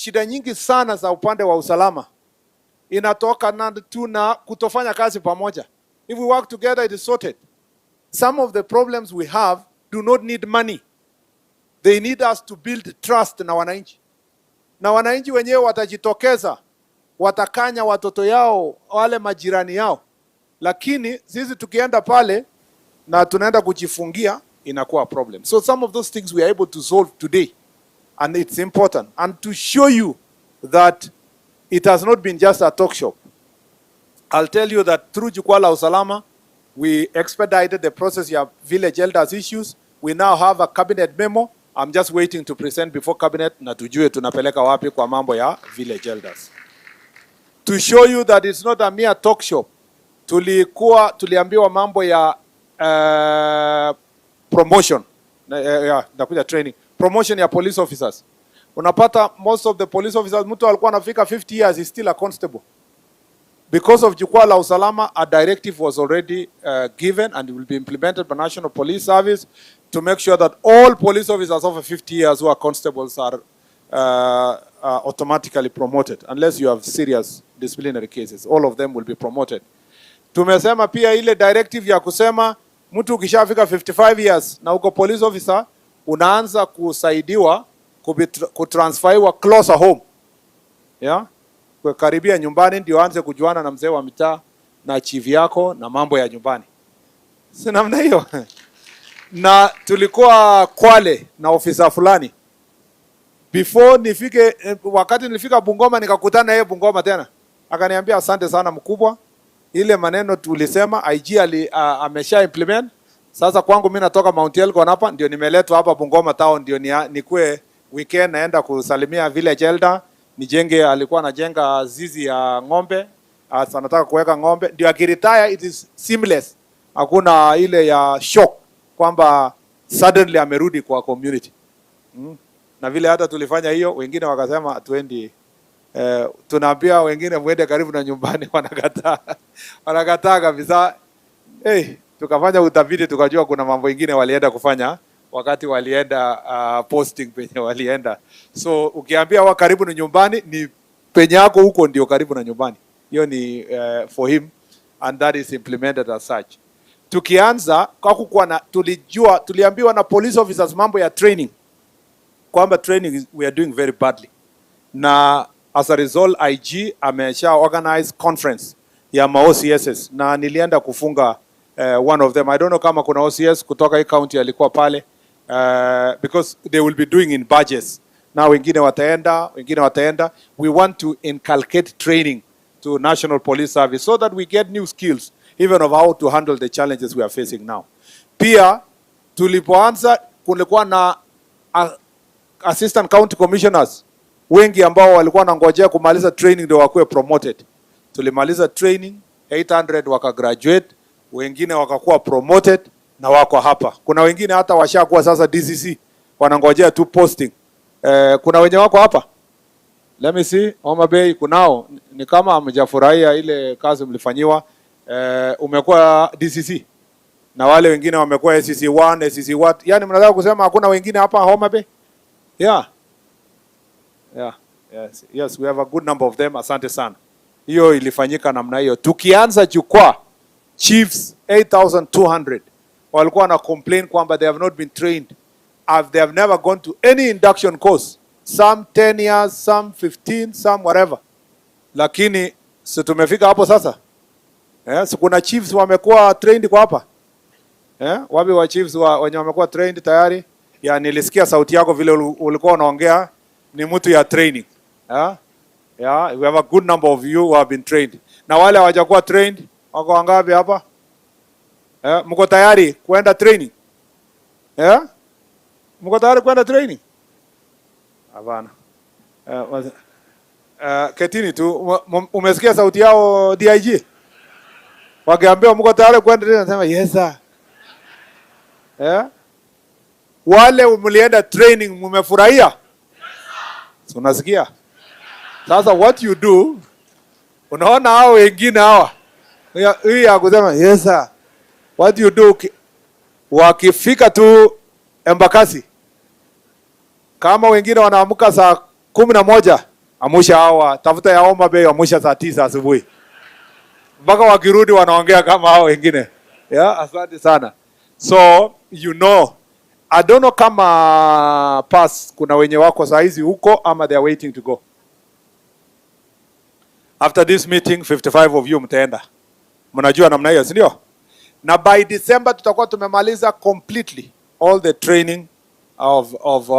shida nyingi sana za upande wa usalama inatoka na kutofanya kazi pamoja. If we work together, it is sorted. Some of the problems we have do not need money. They need us to build trust na wananchi. Na wananchi wenyewe watajitokeza, watakanya watoto yao, wale majirani yao. Lakini sisi tukienda pale na tunaenda kujifungia, inakuwa problem. So some of those things we are able to solve today. And it's important. And to show you that it has not been just a talk shop, I'll tell you that through Jukwaa la Usalama, we expedited the process of village elders issues. We now have a cabinet memo. I'm just waiting to present before cabinet na tujue tunapeleka wapi kwa mambo ya village elders. To show you that it's not a mere talk shop. Tuliambiwa mambo ya promotion, nakuja training. Promotion ya police officers. Unapata most of the police officers, mtu alikuwa anafika 50 years, is still a constable. Because of Jukwaa la Usalama, a directive was already given and it will be implemented by National Police Service to make sure that all police officers over 50 years who are constables are automatically promoted, unless you have serious disciplinary cases. All of them will be promoted. Tumesema pia ile directive ya kusema mtu ukishafika 55 years na uko police officer, unaanza kusaidiwa kutransferiwa closer home. Yeah? Kwa karibia nyumbani ndio aanze kujuana na mzee wa mitaa na chief yako na mambo ya nyumbani. Si namna hiyo. Na tulikuwa Kwale na ofisa fulani. Before wakati nilifika Bungoma nikakutana yeye Bungoma tena. Akaniambia asante sana mkubwa. Ile maneno tulisema IG amesha implement. Sasa kwangu mimi natoka Mount Elgon hapa ndio nimeletwa hapa Bungoma town ndio nikue weekend naenda kusalimia village elder. Nijenge, alikuwa anajenga zizi ya ng'ombe, anataka kuweka ng'ombe, ndio akiretire it is seamless. Hakuna ile ya shock kwamba suddenly amerudi kwa community. Na vile hata tulifanya hiyo, wengine wakasema atuendi, tunaambia wengine muende karibu na nyumbani, wanakataa. Wanakataa kabisa. Tukafanya utafiti tukajua kuna mambo mengine walienda kufanya wakati walienda posting penye walienda. So ukiambia wa karibu na nyumbani, ni penye yako huko ndio karibu na nyumbani. Hiyo ni for him, and that is implemented as such. Tukianza kwa kuwa tuliambiwa na police officers mambo ya training, kwamba training we are doing very badly. Na as a result IG amesha organize conference ya OCS na nilienda kufunga one of them. I don't know kama kuna OCS kutoka hii county alikuwa pale. Because they will be doing in badges. Now wengine wataenda. We want to inculcate training to National Police Service so that we get new skills even of how to handle the challenges we are facing now. Pia tulipoanza kulikuwa na assistant county commissioners wengi ambao walikuwa wanangojea kumaliza training ndio wakuwe promoted. Tulimaliza training, 800 wakagraduate, wengine wakakuwa promoted na wako hapa. Kuna wengine hata washakuwa sasa DCC, wanangojea tu posting. Kuna wenye wako hapa. Let me see, Homabay kunao, ni kama hamjafurahia ile kazi mlifanyiwa. Umekuwa DCC. Na wale wengine wamekuwa SCC1, SCC what? Yani mnataka kusema hakuna wengine hapa Homabay? Yeah. Yes, we have a good number of them. Asante sana. Hiyo ilifanyika namna hiyo. Tukianza Jukwaa, chiefs 8200 walikuwa na complain kwamba they have not been trained. They have never gone to any induction course. Some 10 years, some 15, some whatever. Lakini si tumefika hapo sasa? Si kuna chiefs wamekuwa trained kwa hapa? Wapi wa chiefs wenye wamekuwa trained tayari? Ya nilisikia sauti yako vile ulikuwa unaongea, ni mtu ya training. We have a good number of you who have been trained. Na wale hawajakuwa trained, wako wangapi hapa? Mko tayari kwenda training? Mko tayari kwenda training? Hapana. Ketini tu, umesikia sauti yao DIG? Wakiambiwa mko tayari kwenda training, nasema yes sir. Wale mlienda training mmefurahia? Yes sir. Unasikia? Sasa what you do, unaona hao wengine hawa. Hii ya kusema yes sir. What you do, wakifika tu Embakasi, kama wengine wanaamka saa 11, Amusha hawa, tafuta ya Homabay amusha saa 9 asubuhi. Mpaka wakirudi wanaongea kama hao wengine. Yeah, asante sana. So, you know, I don't know kama pass kuna wenye wako saa hizi huko ama they are waiting to go. After this meeting, 55 of you mtaenda. Mnajua namna hiyo, si ndio? Na by December tutakuwa tumemaliza completely all the training of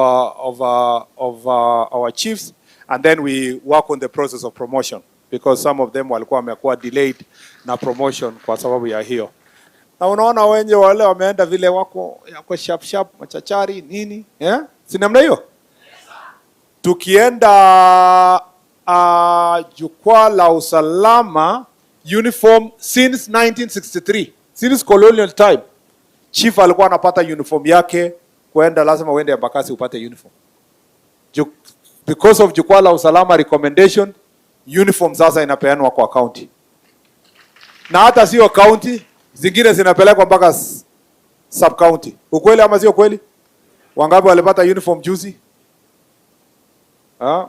our chiefs, and then we work on the process of promotion because some of them walikuwa wamekuwa delayed na promotion kwa sababu ya hiyo. Na unaona wenye wale wameenda vile wako sharp machachari nini, yeah? Si namna hiyo? Tukienda jukwaa la usalama uniform since 1963, since colonial time, chief alikuwa anapata uniform yake kwenda, lazima uende Embakasi upate uniform. Because of jukwaa la usalama recommendation, uniform sasa inapeanwa kwa county. Na hata sio county, zingine zinapelekwa mpaka sub county. Ukweli ama sio kweli? Wangapi walipata uniform juzi?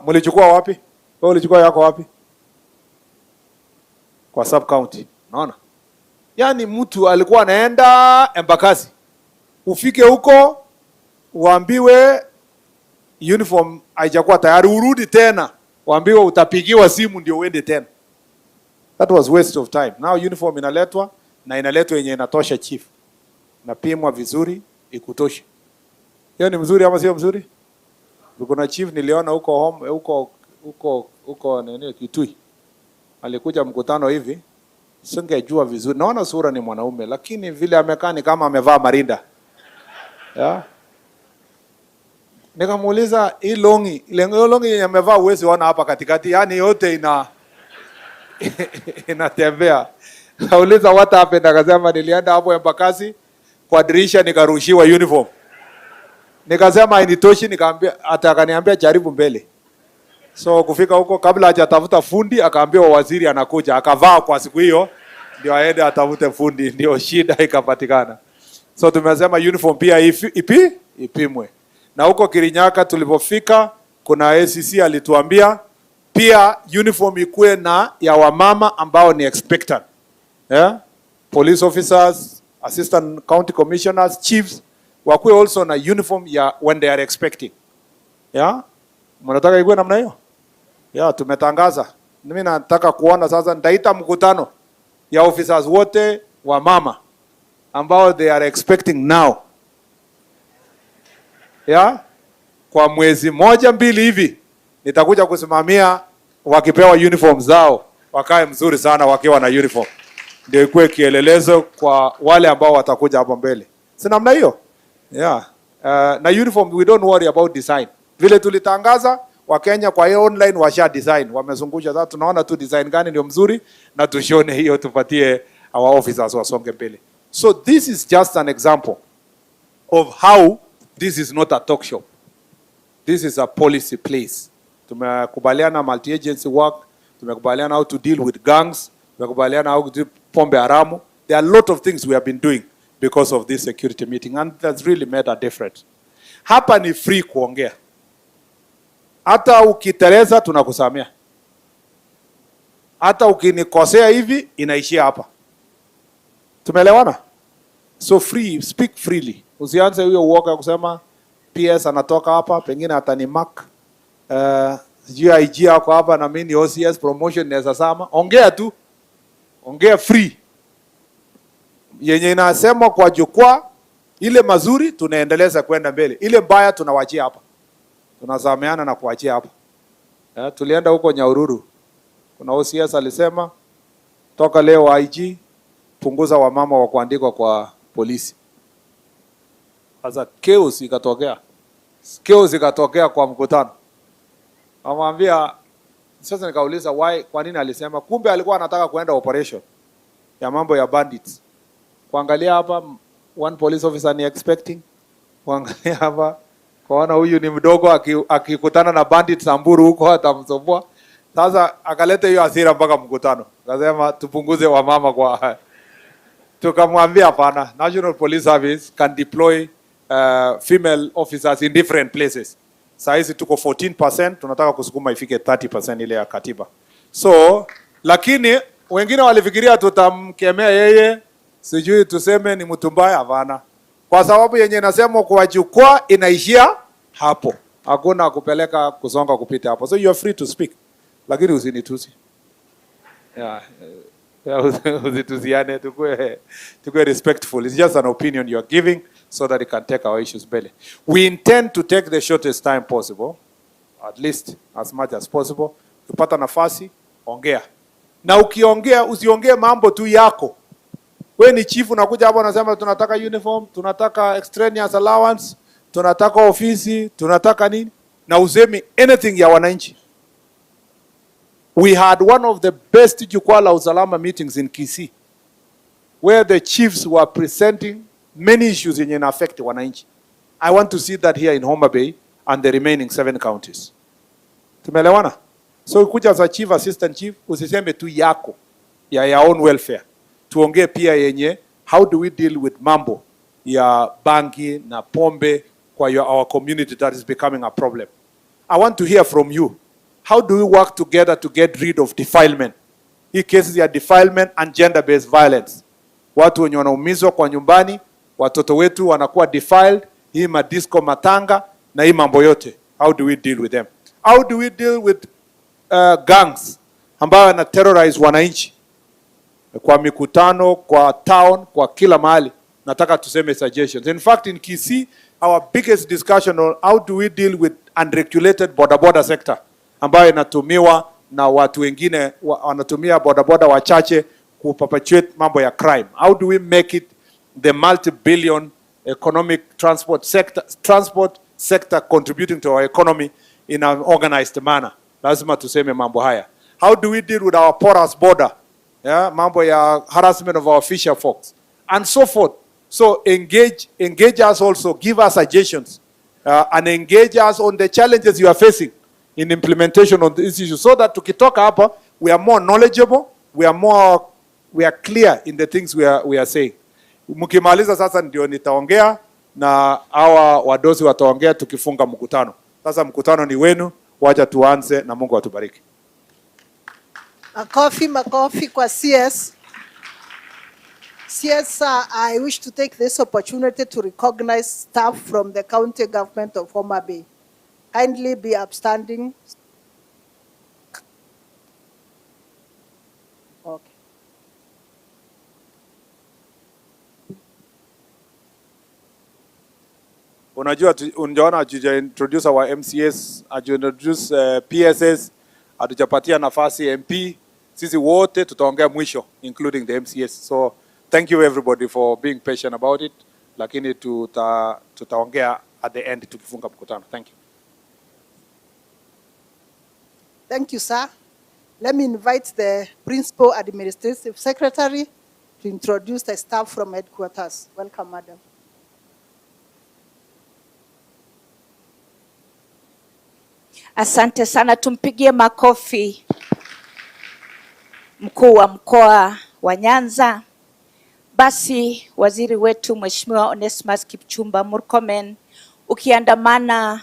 Mlichukua wapi? Wewe ulichukua yako wapi? Kwa sub county. Unaona? Yaani mtu alikuwa anaenda Embakasi. Ufike huko uambiwe uniform haijakuwa tayari, urudi tena. Uambiwe utapigiwa simu ndio uende tena. That was waste of time. Now uniform inaletwa na inaletwa yenye inatosha chief. Napimwa vizuri ikutoshe. Hiyo ni mzuri ama sio mzuri? Kuna chief niliona huko nini Kitui. Alikuja mkutano hivi. Singejua vizuri. Naona sura ni mwanaume lakini vile amekaa ni kama amevaa marinda. Yeah. Nikamuuliza hii longi yenye amevaa uwezi ona hapa katikati, yani yote inatembea. Kauliza what happened, akasema nilienda hapo Embakasi kwa dirisha nikarushiwa uniform. Nikasema hainitoshi, nikaambia akaniambia jaribu mbele. So kufika huko kabla hajatafuta fundi akaambiwa waziri anakuja, akavaa kwa siku hiyo ndio aende atafute fundi, ndio shida ikapatikana. So tumesema uniform pia ipimwe. Na huko Kirinyaka tulipofika kuna ACC alituambia pia uniform ikuwe na ya wamama ambao ni expectant. Yeah? Police officers, assistant county commissioners, chiefs wakuwe also na uniform ya when they are expecting. Yeah? Mnataka ikuwe namna hiyo? Yeah, tumetangaza. Mimi nataka kuona sasa, nitaita mkutano ya officers wote wa mama ambao they are expecting now. Yeah? Kwa mwezi 1-2 hivi nitakuja kusimamia wakipewa uniform zao wakae mzuri sana wakiwa na uniform. Ndio ikuwe kielelezo kwa wale ambao watakuja hapo mbele. Si namna hiyo? Yeah. Na uniform we don't worry about design. Vile tulitangaza Wakenya kwa hiyo online washa design, wamezungusha sasa, tunaona tu design gani ndio mzuri na tushone hiyo tupatie our officers wasonge mbele. So this is just an example of how this is not a talk shop. This is a policy place. Tumekubaliana multi-agency work, tumekubaliana how to deal with gangs, tumekubaliana how to do pombe haramu. There are a lot of things we have been doing because of this security meeting, and that's really made a difference. Hapa ni free kuongea. Hata ukiteleza tunakusamea. Hata ukinikosea hivi inaishia hapa. Tumeelewana? So free, speak freely. Usianze huyo uoga kusema PS anatoka hapa, pengine atanimark. IG yako hapa na mimi ni OCS promotion naweza sama. Ongea tu. Ongea free. Yenye inasema kwa jukwaa ile mazuri tunaendeleza kwenda mbele. Ile mbaya tunawachia hapa. Tunasameana na kuachia hapa. Tulienda huko Nyahururu. Kuna OCS alisema toka leo IG punguza wamama wa kuandikwa kwa polisi. Sasa chaos ikatokea kwa mkutano. Amwambia sasa, nikauliza why, kwa nini alisema? Kumbe alikuwa anataka kuenda operation ya mambo ya bandits. Kuangalia hapa one police officer ni expecting. Kuangalia hapa kwaona huyu ni mdogo akikutana na bandits Samburu huko atamsombua. Sasa akaleta hiyo hasira mpaka mkutano. Akasema tupunguze wamama kwa tukamwambia hapana, National Police Service can deploy female officers in different places. Saa hizi tuko 14%, tunataka kusukuma ifike 30% ile ya katiba. So, lakini wengine walifikiria tutamkemea yeye, sijui tuseme ni mtu mbaya. Hapana. Kwa sababu yenye nasema kwa jukwaa inaishia hapo. Hakuna kupeleka kusonga kupita hapo. So you are free to speak. Lakini usinitusi. Usitusiane, tukue respectful. It's just an opinion you are giving so that it can take our issues mbele. We intend to take the shortest time possible, at least as much as possible. Ukipata nafasi, ongea. Na ukiongea, usiongee mambo tu yako. We ni chief, unakuja hapo unasema tunataka uniform, tunataka extraneous allowance, tunataka ofisi, tunataka nini? Na usemi anything ya wananchi. We had one of the best Jukwaa la Usalama meetings in Kisii, where the chiefs were presenting many issues in affect wananchi. I want to see that here in Homabay and the remaining 7 counties. Tumeelewana? So kuja as a chief, assistant chief, usiseme tu yako, ya your own welfare. Tuongee pia yenye, how do we deal with mambo ya bangi na pombe kwa our community that is becoming a problem. I want to hear from you. How do we work together to get rid of defilement? Hii cases ya defilement and gender-based violence. Watu wenye wanaumizwa kwa nyumbani, watoto wetu wanakuwa defiled, hii madisco matanga na hii mambo yote. How do we deal with them? How do we deal with gangs ambao wana terrorize wananchi? Kwa mikutano, kwa town, kwa kila mahali. Nataka tuseme suggestions. In fact, in Kisii, our biggest discussion on how do we deal with unregulated border sector, ambayo inatumiwa na watu wengine wanatumia bodaboda wachache kuperpetuate mambo ya crime. How do we make it the multi-billion economic transport sector contributing to our economy in an organized manner? Lazima tuseme mambo haya. How do we deal with our porous border? Yeah, mambo ya harassment of our fisher folks and so forth. So engage us also, give us suggestions and engage us on the challenges you are facing in implementation of this issue, so that tukitoka hapa we are more knowledgeable, we are clear in the things we are saying. Mkimaliza sasa ndio nitaongea na hawa wadosi wataongea tukifunga mkutano. Sasa mkutano ni wenu, wacha tuanze na Mungu atubariki. Makofi kwa CS. CS, I wish to take this opportunity to recognize staff from the county government of Homabay. Kindly be upstanding. Okay. Unajua hatuja introduce our MCS, hatuja introduce PSS, hatujapatia nafasi MP. Sisi wote tutaongea mwisho, including the MCS. So thank you everybody for being patient about it. Lakini tutaongea at the end tukifunga mkutano. Thank you. Thank you, sir. Let me invite the Principal Administrative Secretary to introduce the staff from headquarters. Welcome, madam. Asante sana, tumpigie makofi mkuu wa mkoa wa Nyanza. Basi waziri wetu Mheshimiwa Onesmus Kipchumba Murkomen, ukiandamana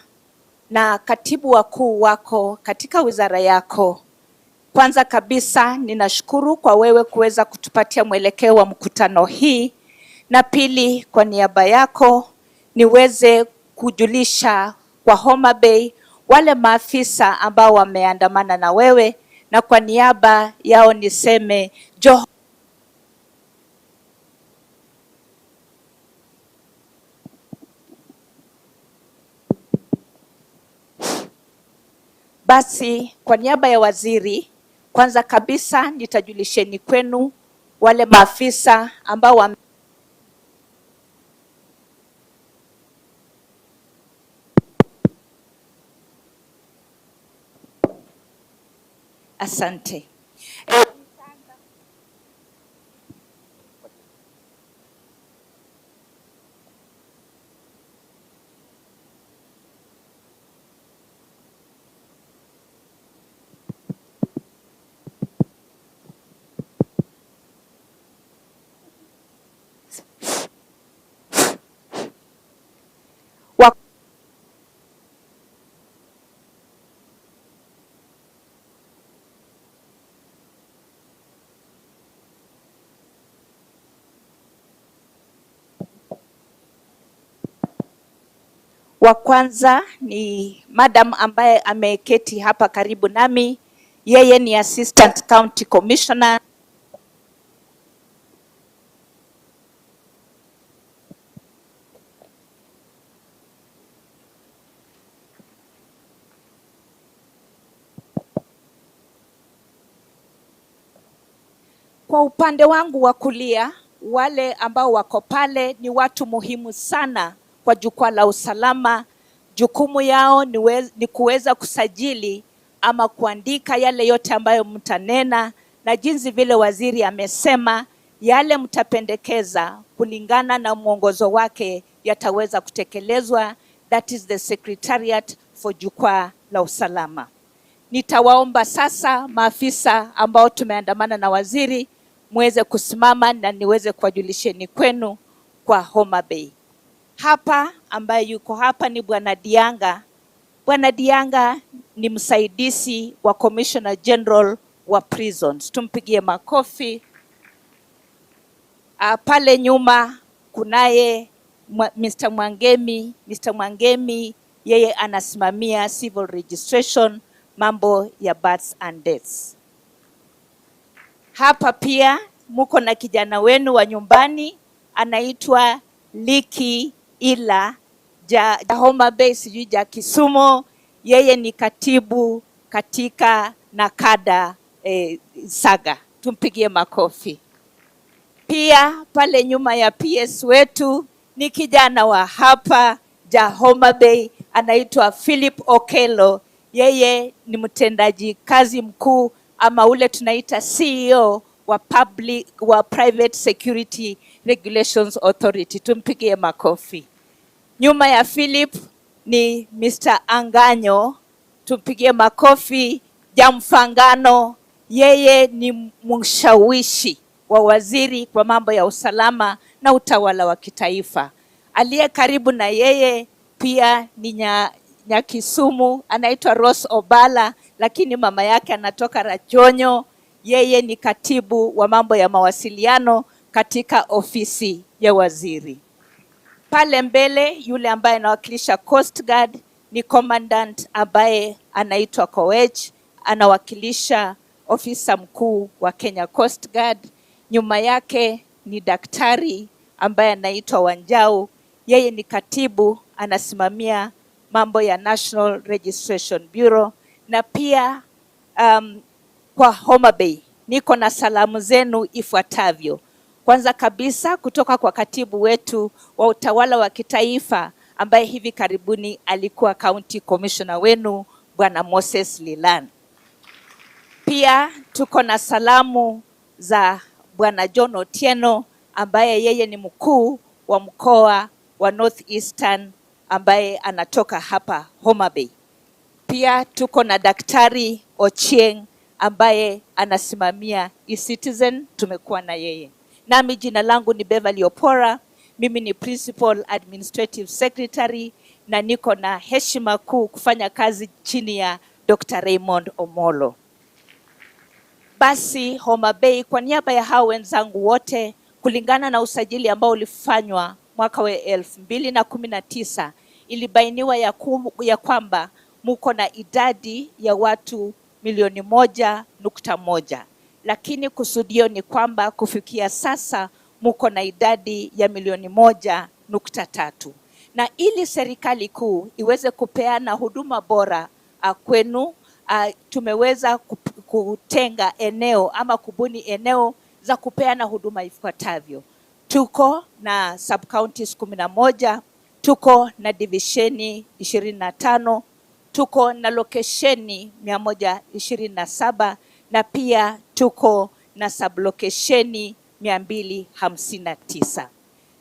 na katibu wakuu wako katika wizara yako, kwanza kabisa ninashukuru kwa wewe kuweza kutupatia mwelekeo wa mkutano hii, na pili kwa niaba yako niweze kujulisha kwa Homabay wale maafisa ambao wameandamana na wewe, na kwa niaba yao niseme Basi kwa niaba ya waziri, kwanza kabisa nitajulisheni kwenu wale maafisa ambao asante. Wa kwanza ni madam ambaye ameketi hapa karibu nami. Yeye ni Assistant County Commissioner. Kwa upande wangu wa kulia, wale ambao wako pale ni watu muhimu sana kwa jukwaa la usalama. Jukumu yao ni kuweza kusajili ama kuandika yale yote ambayo mtanena, na jinsi vile waziri amesema yale mtapendekeza kulingana na mwongozo wake yataweza kutekelezwa. That is the Secretariat for Jukwaa la Usalama. Nitawaomba sasa maafisa ambao tumeandamana na waziri muweze kusimama na niweze kuwajulisheni kwenu kwa Homabay. Hapa ambaye yuko hapa ni Bwana Dianga. Bwana Dianga ni msaidizi wa Commissioner General wa Prisons. Tumpigie makofi. Pale nyuma kunaye Mr. Mwangemi. Mr. Mwangemi yeye anasimamia civil registration, mambo ya births and deaths. Hapa pia muko na kijana wenu wa nyumbani anaitwa Liki ila ja Homabay sijui ja Kisumu. Yeye ni katibu katika nakada saga. Tumpigie makofi. Pia pale nyuma ya PS wetu ni kijana wa hapa ja Homabay anaitwa Philip Okelo. Yeye ni mtendaji kazi mkuu ama ule tunaita CEO wa Private Security Regulations Authority. Tumpigie makofi. Nyuma ya Philip ni Mr. Anganyo. Tumpigie makofi. Jamfangano, yeye ni mshawishi wa waziri kwa mambo ya usalama na utawala wa kitaifa. Aliye karibu na yeye pia ni Nyakisumu, anaitwa Rose Obala, lakini mama yake anatoka Rajonyo. Yeye ni katibu wa mambo ya mawasiliano katika ofisi ya waziri. Pale mbele yule ambaye anawakilisha Coast Guard ni commandant ambaye anaitwa Koech, anawakilisha ofisa mkuu wa Kenya Coast Guard. Nyuma yake ni daktari ambaye anaitwa Wanjau. Yeye ni katibu, anasimamia mambo ya National Registration Bureau. Na pia kwa Homabay niko na salamu zenu ifuatavyo. Kwanza kabisa kutoka kwa katibu wetu wa utawala wa kitaifa ambaye hivi karibuni alikuwa county commissioner wenu Bwana Moses Lilan. Pia tuko na salamu za Bwana John Otieno ambaye yeye ni mkuu wa mkoa wa North Eastern ambaye anatoka hapa Homabay. Pia tuko na Daktari Ochieng ambaye anasimamia e-Citizen, tumekuwa na yeye. Nami jina langu ni Beverly Opora, mimi ni Principal Administrative Secretary na niko na heshima kuu kufanya kazi chini ya Dr. Raymond Omolo. Basi Homabay, kwa niaba ya hao wenzangu wote, kulingana na usajili ambao ulifanywa mwaka wa 2019, ilibainiwa ya kwamba muko na idadi ya watu 1.1, lakini kusudio ni kwamba kufikia sasa muko na idadi ya 1.3. Na ili serikali kuu iweze kupeana huduma bora kwenu, tumeweza kutenga eneo ama kubuni eneo za kupeana huduma ifuatavyo. Tuko na sub-counties 11, tuko na divisheni 25, tuko na lokesheni 127 na pia tuko na sublokesheni 259.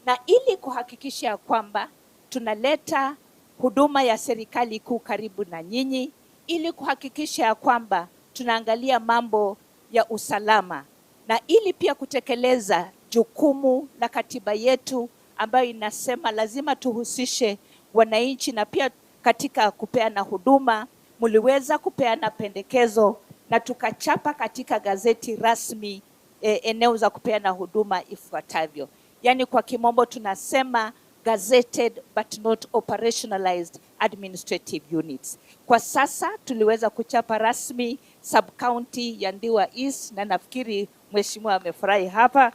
Na ili kuhakikisha kwamba tunaleta huduma ya serikali kuu karibu na nyinyi, ili kuhakikisha kwamba tunaangalia mambo ya usalama, na ili pia kutekeleza jukumu la katiba yetu ambayo inasema lazima tuhusishe wananchi na pia katika kupeana huduma, muliweza kupeana pendekezo na tukachapa katika gazeti rasmi eneo za kupeana huduma ifuatavyo. Yani kwa kimombo tunasema gazetted but not operationalized administrative units. Kwa sasa tuliweza kuchapa rasmi sub-county ya Ndiwa East na nafikiri mheshimiwa amefurahi hapa.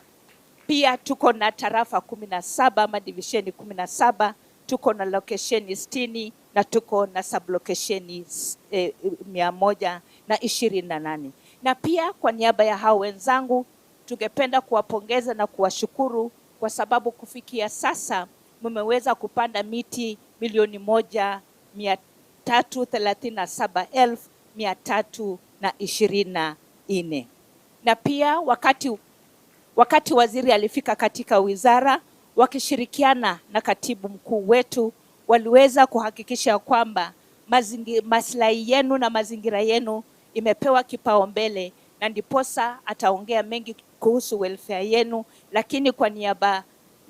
Pia tuko na tarafa 17 ama divisheni 17, tuko na lokesheni 60 na tuko na sublokesheni 128. Na pia kwa niaba ya hao wenzangu tungependa kuwapongeza na kuwashukuru kwa sababu kufikia sasa mmeweza kupanda miti 1,337,324. Na pia wakati waziri alifika katika wizara, wakishirikiana na katibu mkuu wetu, waliweza kuhakikisha kwamba maslahi yenu na mazingira yenu imepewa kipaumbele, na ndiposa ataongea mengi kuhusu welfare yenu, lakini kwa niaba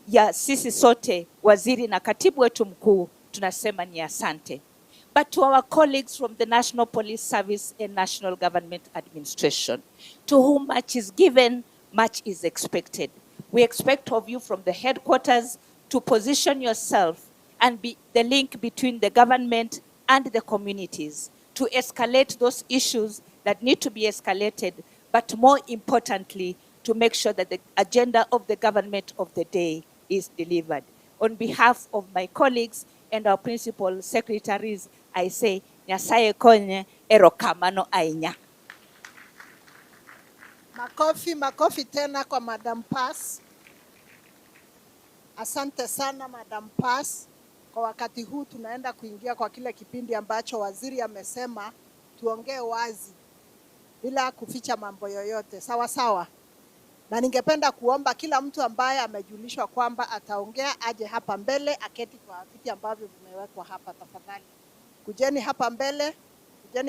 ya sisi sote, waziri na katibu wetu mkuu, tunasema ni asante. But to our colleagues from the National Police Service and National Government Administration, to whom much is given, much is expected. We expect of you from the headquarters to position yourself and be the link between the government and the communities, to escalate those issues that need to be escalated, but more importantly, to make sure that the agenda of the government of the day is delivered. On behalf of my colleagues and our principal secretaries, I say, Nyasaye konye, erokamano ainya. Makofi tena kwa Madam Pass. Asante sana Madam Pass. Kwa wakati huu tunaenda kuingia kwa kile kipindi ambacho waziri amesema tuongee wazi bila kuficha mambo yoyote. Sawa sawa. Na ningependa kuomba kila mtu ambaye amejulishwa kwamba ataongea aje hapa mbele, aketi kwa viti ambavyo vimewekwa hapa tafadhali. Kujeni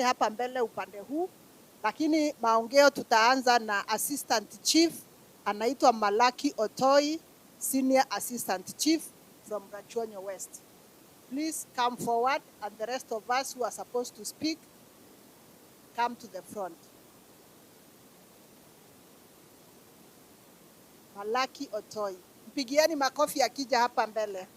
hapa mbele upande huu. Lakini maongeo tutaanza na Assistant Chief, anaitwa Malaki Otoi, Senior Assistant Chief from Rachuonyo West. Please come forward, and the rest of us who are supposed to speak, come to the front. Malaki Otoi. Mpigieni makofi akija hapa mbele.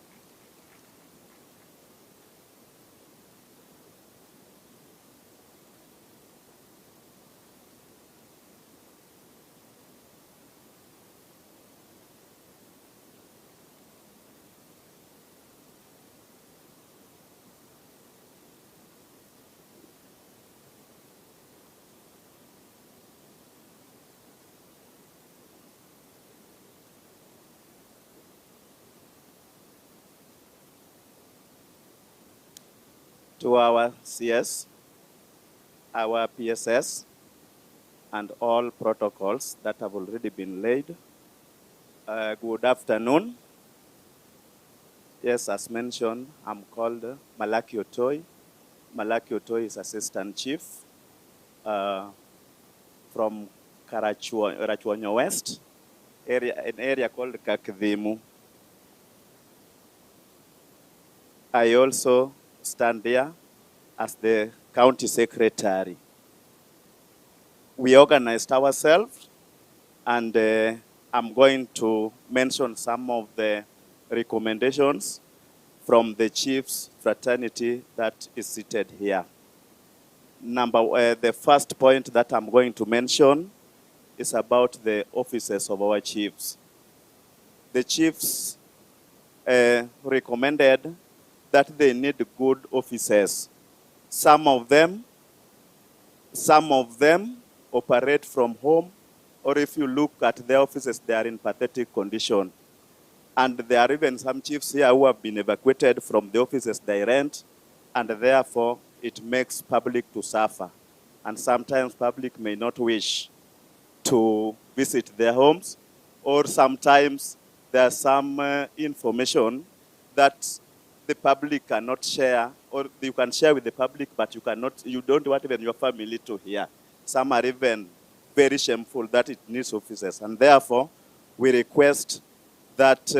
To our CS, our PSS, and all protocols that have already been laid. Good afternoon. Yes, as mentioned, I'm called Malaki Otoi. Malaki Otoi is Assistant Chief from Rachuonyo West, an area called Kakdhimu. I also stand there as the county secretary. We organized ourselves, and I'm going to mention some of the recommendations from the chiefs fraternity that is seated here. The first point that I'm going to mention is about the offices of our chiefs. The chiefs recommended that they need good officers. Some of them operate from home, or if you look at their offices, they are in pathetic condition. And there are even some chiefs here who have been evacuated from the offices they rent, and therefore it makes public to suffer. And sometimes public may not wish to visit their homes, or sometimes there's some information that the public cannot share, or you can share with the public, but you don't want even your family to hear. Some are even very shameful that it needs officers. And therefore, we request that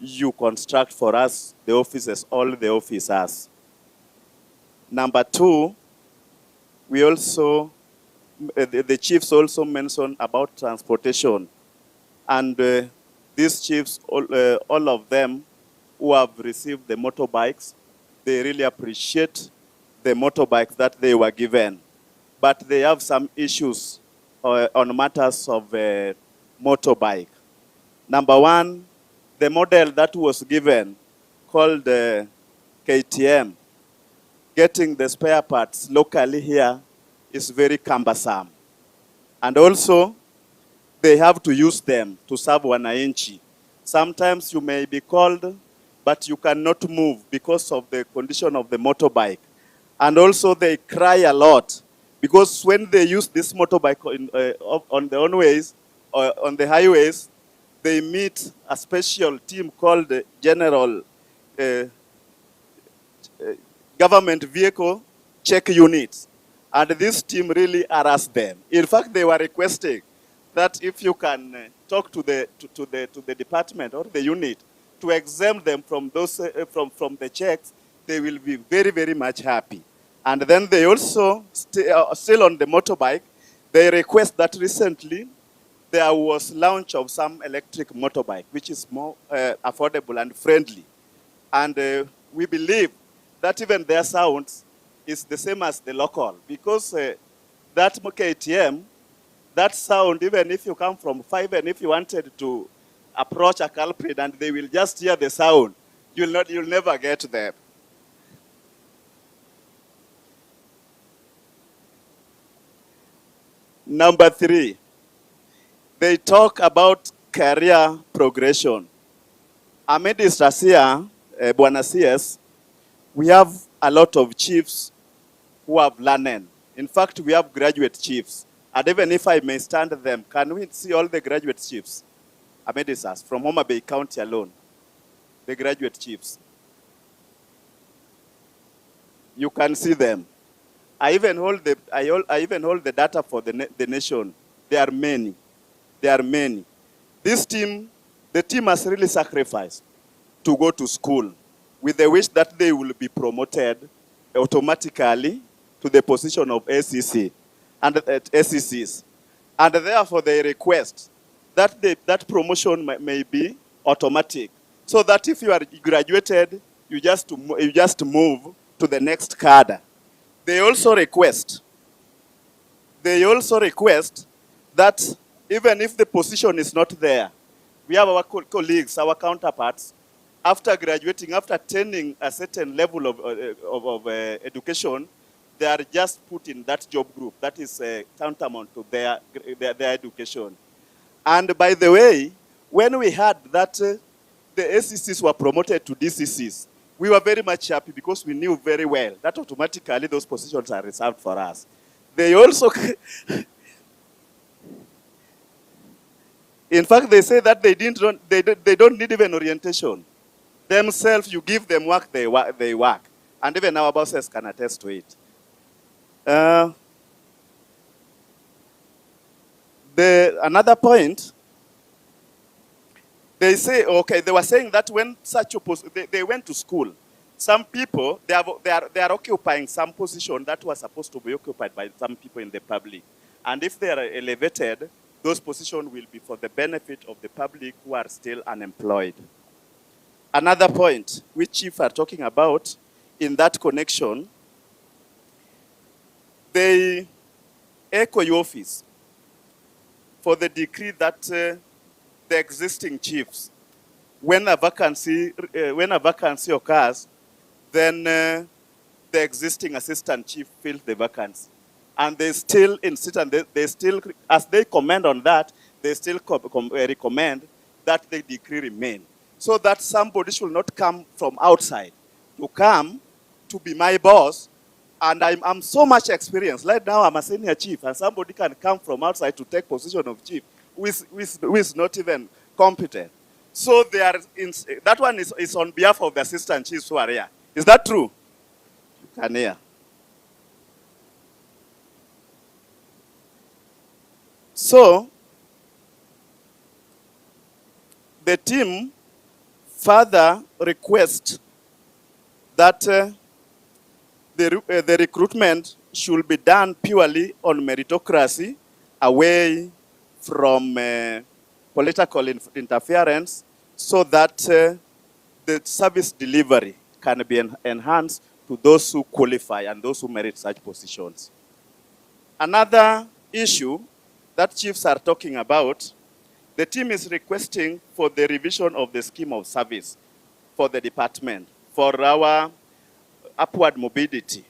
you construct for us the offices, all the officers. Number two, we also, the chiefs also mentioned about transportation. And these chiefs, all of them, who have received the motorbikes. They really appreciate the motorbikes that they were given. But they have some issues on matters of motorbike. Number one, the model that was given, called KTM, getting the spare parts locally here is very cumbersome. And also, they have to use them to serve wananchi. Sometimes you may be called, but you cannot move because of the condition of the motorbike. And also they cry a lot because when they use this motorbike on the on-ways, or on the highways, they meet a special team called the General Government Vehicle Check Unit. And this team really harassed them. In fact, they were requesting that if you can talk to the department or the unit to exempt them from those from the checks, they will be very, very much happy. And then they also, still on the motorbike, they request that recently there was launch of some electric motorbike, which is more affordable and friendly. And we believe that even their sounds is the same as the local, because that KTM, that sound, even if you come from 5 and if you wanted to approach a culprit and they will just hear the sound, you'll never get them. Number 3, they talk about career progression. Amidst us here, Bwana CS, we have a lot of chiefs who have learned. In fact, we have graduate chiefs. And even if I may stand them, can we see all the graduate chiefs amidst us from Homabay County alone? The graduate chiefs. You can see them. I even hold the data for the nation. There are many. There are many. This team, the team has really sacrificed to go to school with the wish that they will be promoted automatically to the position of ACC and ACCs. And therefore they request that that promotion may be automatic, so that if you are graduated, you just move to the next cadre. They also request that even if the position is not there, we have our colleagues, our counterparts, after graduating, after attaining a certain level of education, they are just put in that job group that is tantamount to their education. And by the way, when we heard that the ACCs were promoted to DCCs, we were very much happy because we knew very well that automatically those positions are reserved for us. They also, in fact, they say that they don't need even orientation. Themselves, you give them work, they work. And even our bosses can attest to it. Another point, they say, okay, they were saying that when such they went to school, some people, they are occupying some position that was supposed to be occupied by some people in the public. And if they are elevated, those positions will be for the benefit of the public who are still unemployed. Another point, which chief are talking about in that connection, they echo your office for the decree that the existing chiefs, when a vacancy occurs, then the existing assistant chief fills the vacancy. And they still insist, and they still, as they comment on that, they still recommend that the decree remain, so that somebody should not come from outside to come to be my boss. And I'm so much experienced. Right now, I'm a senior chief, and somebody can come from outside to take position of chief who is not even competent. So they are that one is on behalf of the assistant chiefs who are here. Is that true? You can hear. So the team further requests that the recruitment should be done purely on meritocracy, away from political interference, so that the service delivery can be enhanced to those who qualify and those who merit such positions. Another issue that chiefs are talking about, the team is requesting for the revision of the scheme of service for the department, for our upward mobility.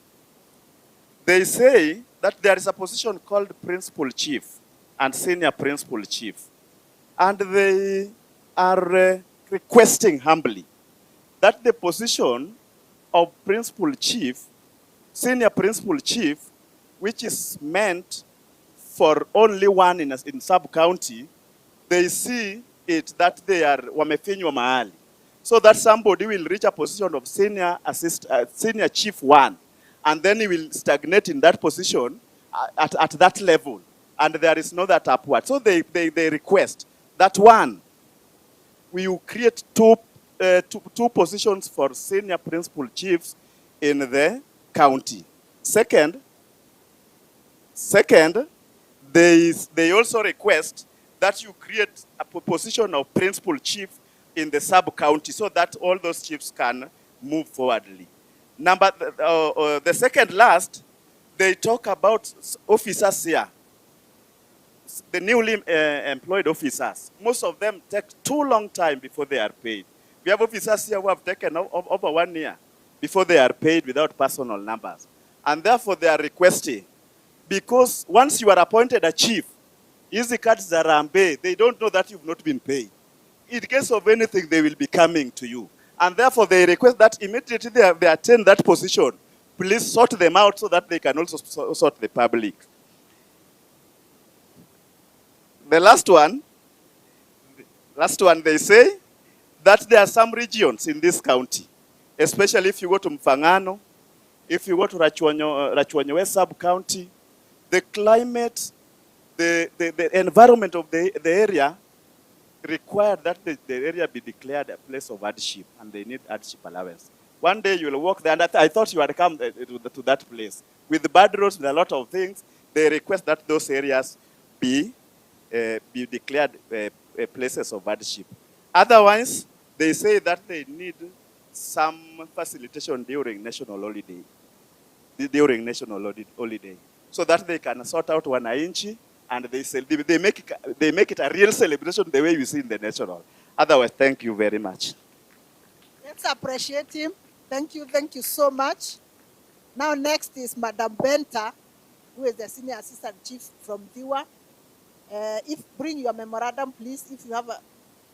They say that there is a position called principal chief and senior principal chief. And they are requesting humbly that the position of principal chief, senior principal chief, which is meant for only one in sub-county, they see it that they are wamefinywa mahali. So that somebody will reach a position of senior chief one, and then he will stagnate in that position at that level, and there is no that upward. So they request that one, we will create two positions for senior principal chiefs in the county. Second, they also request that you create a position of principal chief in the sub-county so that all those chiefs can move forwardly. The second last, they talk about officers here. The newly employed officers, most of them take too long time before they are paid. We have officers here who have taken over 1 year before they are paid without personal numbers. And therefore they are requesting, because once you are appointed a chief, easy cards are rambe, they don't know that you've not been paid. In case of anything, they will be coming to you. And therefore they request that immediately they attain that position, please sort them out so that they can also sort the public. The last one, they say that there are some regions in this county, especially if you go to Mfangano, if you go to Rachuonyo West sub-county, the climate, the environment of the area required that the area be declared a place of hardship, and they need hardship allowance. One day you will walk there, and I thought you had come to that place. With the bad roads, with a lot of things, they request that those areas be declared places of hardship. Otherwise, they say that they need some facilitation during national holiday, so that they can sort out wananchi, and they make it a real celebration the way you see in the national. Otherwise, thank you very much. Let's appreciate him. Thank you so much. Now next is Madam Benta, who is the Senior Assistant Chief from Diwa. Bring your memorandum, please. If you have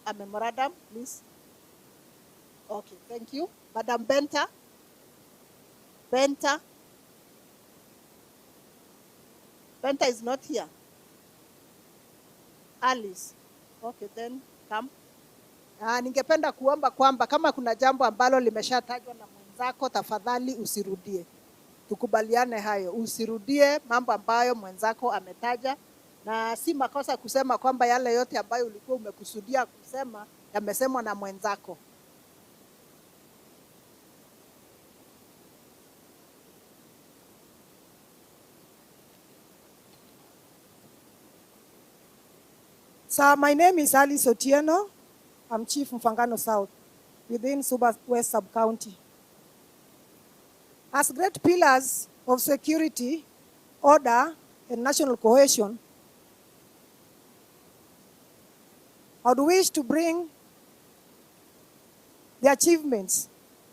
a memorandum, please. Okay, thank you. Madam Benta. Benta is not here. Alice. Okay, then come. Ningependa kuomba kwamba kama kuna jambo ambalo limeshatajwa na mwenzako, tafadhali usirudie. Tukubaliane hayo. Usirudie mambo ambayo mwenzako ametaja. Na si makosa kusema kwamba yale yote ambayo ulikuwa umekusudia kusema yamesemwa na mwenzako. So my name is Alice Otieno. I'm Chief Mfangano South within Suba West Sub-County. As great pillars of security, order, and national cohesion, I would wish to bring the achievements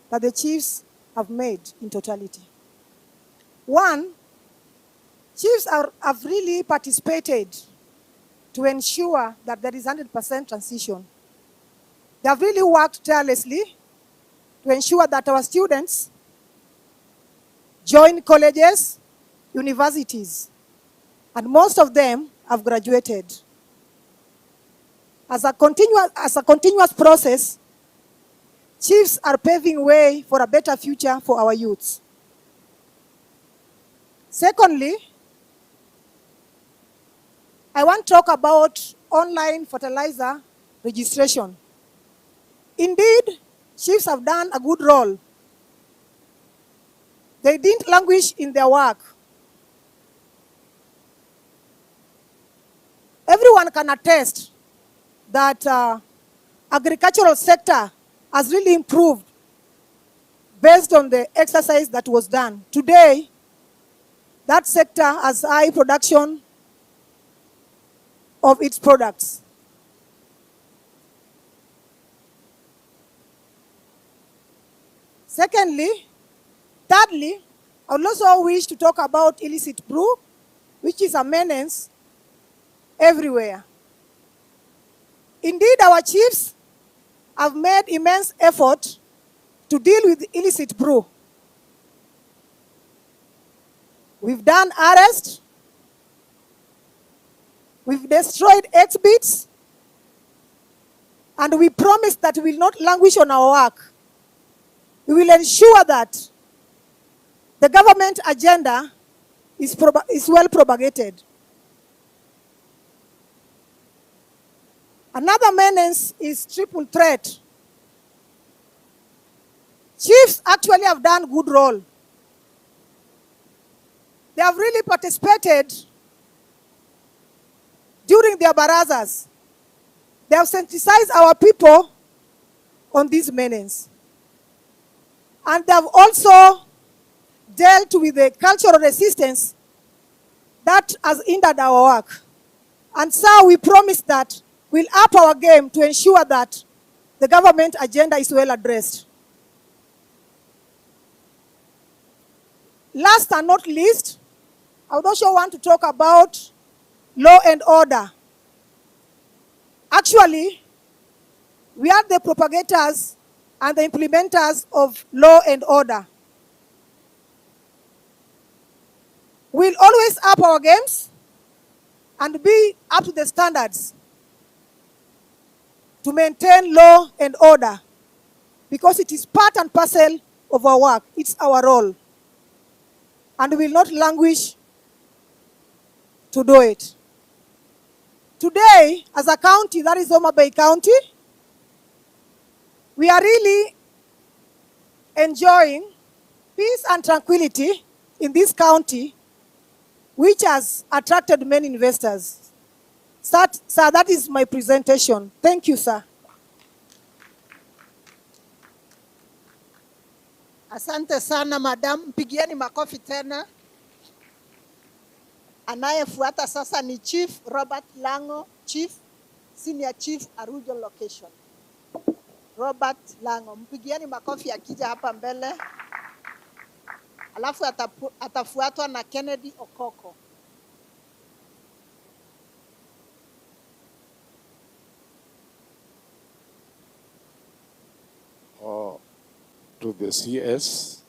that the chiefs have made in totality. One, chiefs have really participated to ensure that there is 100% transition. They have really worked tirelessly to ensure that our students join colleges, universities, and most of them have graduated. As a continuous process, chiefs are paving way for a better future for our youths. Secondly, I want to talk about online fertilizer registration. Indeed, chiefs have done a good role. They didn't languish in their work. Everyone can attest that agricultural sector has really improved based on the exercise that was done. Today, that sector has high production of its products. Thirdly, I would also wish to talk about illicit brew, which is a menace everywhere. Indeed, our chiefs have made immense effort to deal with illicit brew. We've done arrests, we've destroyed exhibits, and we promise that we will not languish on our work. We will ensure that the government agenda is well propagated. Another menace is triple threat. Chiefs actually have done good role. They have really participated during their barazas. They have sensitized our people on this menace. And they have also dealt with the cultural resistance that has hindered our work. And so we promise that we'll up our game to ensure that the government agenda is well addressed. Last and not least, I would also want to talk about law and order. Actually, we are the propagators and the implementers of law and order. We'll always up our games and be up to the standards to maintain law and order, because it is part and parcel of our work. It's our role. And we will not languish to do it. Today, as a county, that is Homabay County, we are really enjoying peace and tranquility in this county, which has attracted many investors. Sir, that is my presentation. Thank you, sir. Asante sana madam, mpigieni makofi tena. Anayefuata sasa ni Chief Robert Lango, Chief, Senior Chief Arujo Location. Robert Lango, mpigieni makofi akija hapa mbele. Alafu atafuatwa na Kennedy Okoko. To the CS,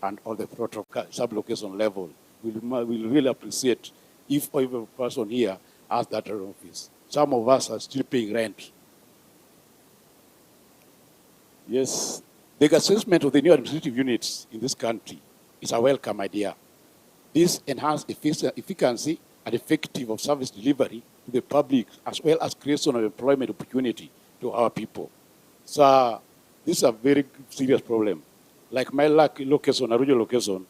and all the protocol sub-location level. We'll really appreciate if every person here has that office. Some of us are still paying rent. Yes, the assessment of the new administrative units in this country is a welcome idea. This enhanced efficiency and effective of service delivery to the public, as well as creation of employment opportunity to our people. So this is a very serious problem. Like my location, original location,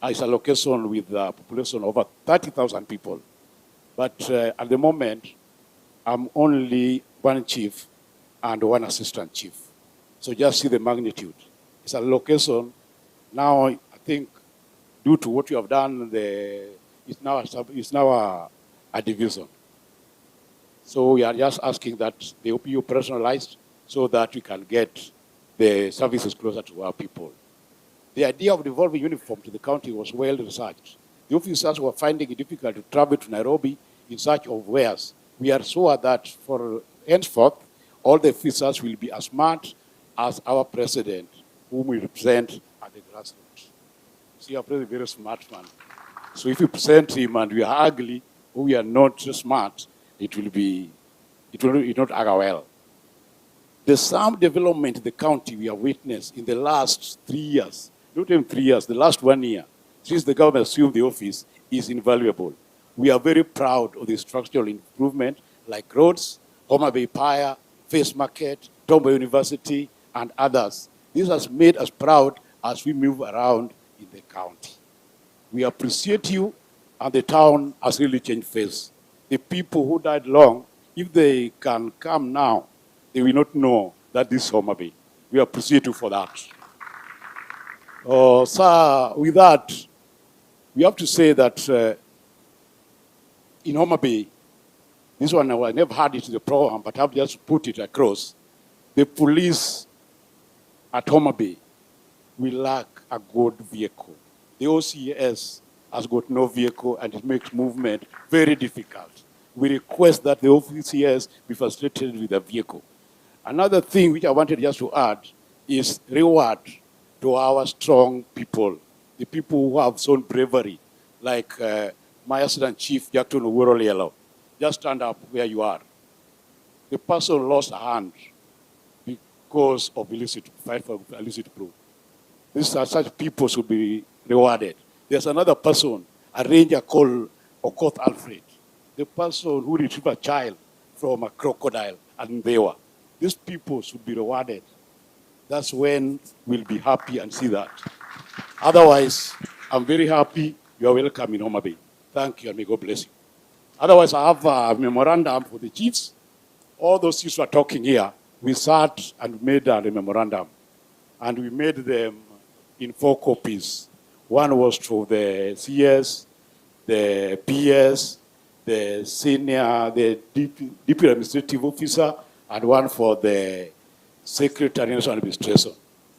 is a location with a population of over 30,000 people. But at the moment, I'm only one chief and one assistant chief. So just see the magnitude. It's a location. Now, I think, due to what you have done, it's now a division. So we are just asking that they be operationalized so that we can get the services closer to our people. The idea of devolving uniform to the county was well researched. The officers were finding it difficult to travel to Nairobi in search of wares. We are sure that for henceforth, all the officers will be as smart as our president, whom we represent at the grassroots. See, our president is a very smart man. So if we present him and we are ugly, or we are not smart, it will not act well. There's some development in the county we have witnessed in the last 3 years, not even 3 years, the last 1 year, since the government assumed the office, is invaluable. We are very proud of the structural improvement like roads, Homabay Pier, Face Market, Tombo University, and others. This has made us proud as we move around in the county. We appreciate you, and the town has really changed face. The people who died long, if they can come now, they will not know that this is Homabay. We appreciate you for that. So with that, we have to say that in Homabay, this one I never had it in the program, but I've just put it across. The police at Homabay will lack a good vehicle. The OCS has got no vehicle and it makes movement very difficult. We request that the OCS be facilitated with a vehicle. Another thing which I wanted just to add is reward to our strong people, the people who have shown bravery, like my assistant chief, Jackton Uwero. Just stand up where you are. The person lost a hand because of fight for illicit proof. These are such people should be rewarded. There's another person, a ranger called Okoth Alfred, the person who retrieved a child from a crocodile and Mbewa. These people should be rewarded. That's when we'll be happy and see that. Otherwise, I'm very happy you are welcome in Homabay. Thank you and may God bless you. Otherwise, I have a memorandum for the chiefs. All those chiefs who are talking here, we sat and made a memorandum. And we made them in 4 copies. One was to the CS, the PS, the senior, the deputy administrative officer, and one for the secretary national administration.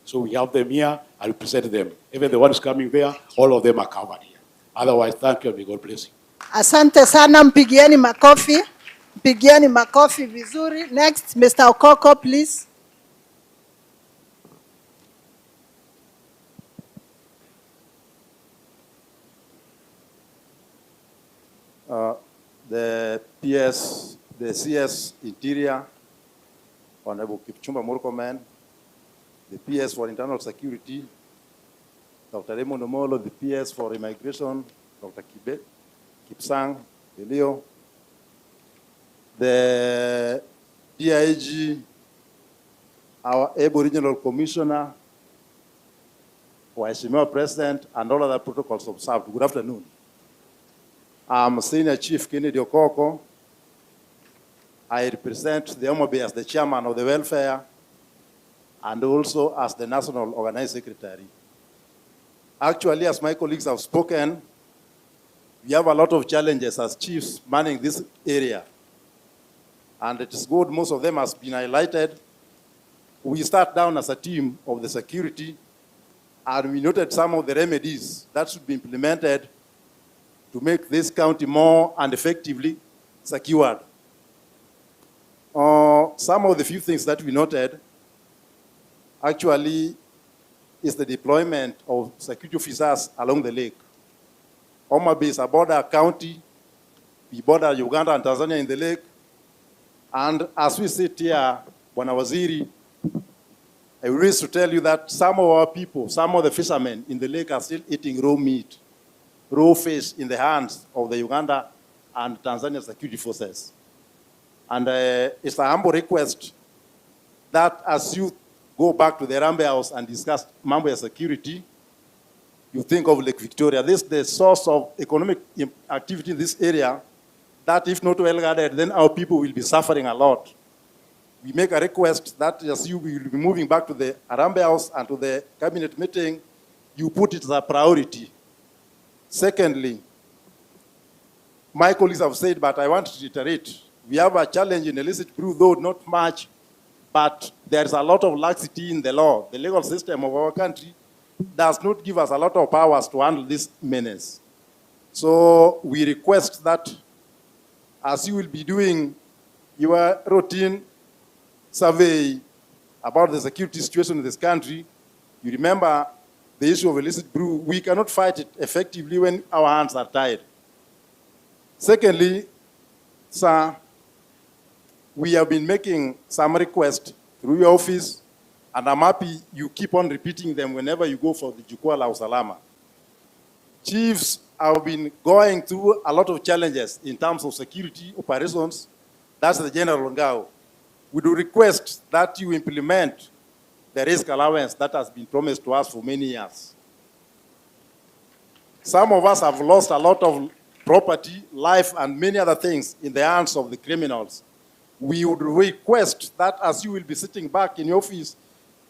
So we have them here and we present them. Even the ones coming there, all of them are covered here. Otherwise, thank you and may God bless you. Asante sana, mpigieni makofi. Mpigieni makofi vizuri. Next, Mr. Okoko, please. The PS, the CS Interior, Honorable Kipchumba Murkomen, the PS for Internal Security, Dr. Raymond Omolo, the PS for Immigration, Dr. Kipsang, Elio, the DIG, our Aboriginal Commissioner, Waheshimiwa President, and all other protocols observed. Good afternoon. I'm Senior Chief Kennedy Okoko. I represent the Homabay as the chairman of the welfare and also as the national organized secretary. Actually, as my colleagues have spoken, we have a lot of challenges as chiefs manning this area. And it is good, most of them has been highlighted. We start down as a team of the security, and we noted some of the remedies that should be implemented to make this county more and effectively secured. Some of the few things that we noted actually is the deployment of security officers along the lake. Homabay is a border county We border Uganda and Tanzania in the lake. And as we sit here, Bwana Waziri, I wish to tell you that some of our people, some of the fishermen in the lake are still eating raw meat, raw fish in the hands of the Uganda and Tanzania security forces. And it's a humble request that as you go back to the Rambe House and discuss Mambo security, you think of Lake Victoria. This is the source of economic activity in this area that if not well guarded, then our people will be suffering a lot. We make a request that as you will be moving back to the Rambe House and to the cabinet meeting, you put it as a priority. Secondly, my colleagues have said, but I want to reiterate, we have a challenge in illicit brew, though not much, but there's a lot of laxity in the law. The legal system of our country does not give us a lot of powers to handle this menace. So we request that as you will be doing your routine survey about the security situation in this country, you remember the issue of illicit brew. We cannot fight it effectively when our hands are tied. Secondly, sir, we have been making some requests through your office, and I'm happy you keep on repeating them whenever you go for the Jukwaa la Usalama. Chiefs have been going through a lot of challenges in terms of security operations. That's the general ngao. We do request that you implement the risk allowance that has been promised to us for many years. Some of us have lost a lot of property, life, and many other things in the hands of the criminals. We would request that as you will be sitting back in your office,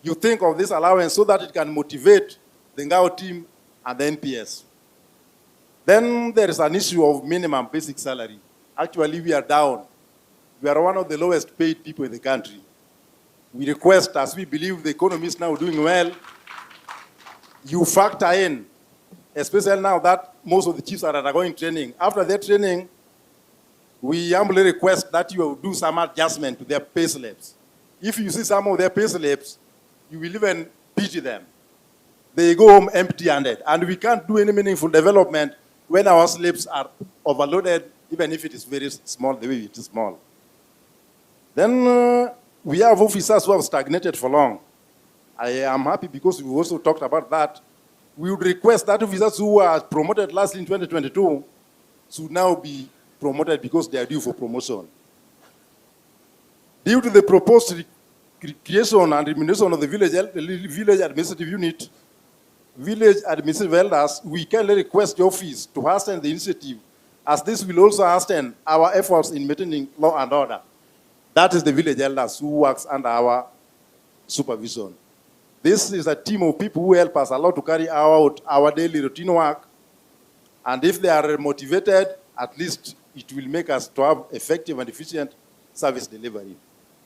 you think of this allowance so that it can motivate the Ngao team and the NPS. Then there is an issue of minimum basic salary. Actually, we are down. We are one of the lowest paid people in the country. We request, as we believe the economy is now doing well, you factor in, especially now that most of the chiefs are undergoing training. After their training, we humbly request that you do some adjustment to their pay slips. If you see some of their pay slips, you will even pity them. They go home empty-handed, and we can't do any meaningful development when our slips are overloaded, even if it is very small, the way it is small. Then we have officers who have stagnated for long. I am happy because we also talked about that. We would request that officers who were promoted last in 2022 should now be promoted because they are due for promotion. Due to the proposed creation and remuneration of the village administrative unit, village administrative elders, we can request the office to hasten the initiative, as this will also hasten our efforts in maintaining law and order. That is the village elders who works under our supervision. This is a team of people who help us a lot to carry out our daily routine work. And if they are motivated, at least it will make us to have effective and efficient service delivery.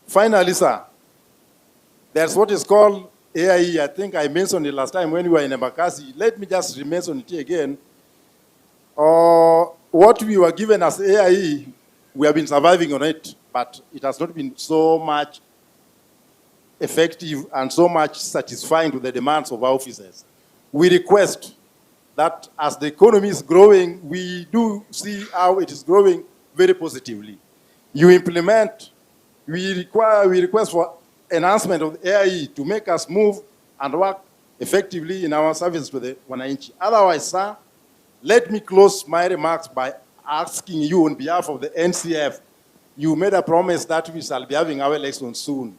Finally, sir, there's what is called AIE. I think I mentioned it last time when we were in Embakasi. Let me just mention it again. What we were given as AIE, we have been surviving on it, but it has not been so much effective and so much satisfying to the demands of our officers. We request that as the economy is growing, we do see how it is growing very positively. You implement, we request for enhancement of the AIE to make us move and work effectively in our service to the wananchi. Otherwise, sir, let me close my remarks by asking you on behalf of the NCF, you made a promise that we shall be having our election soon.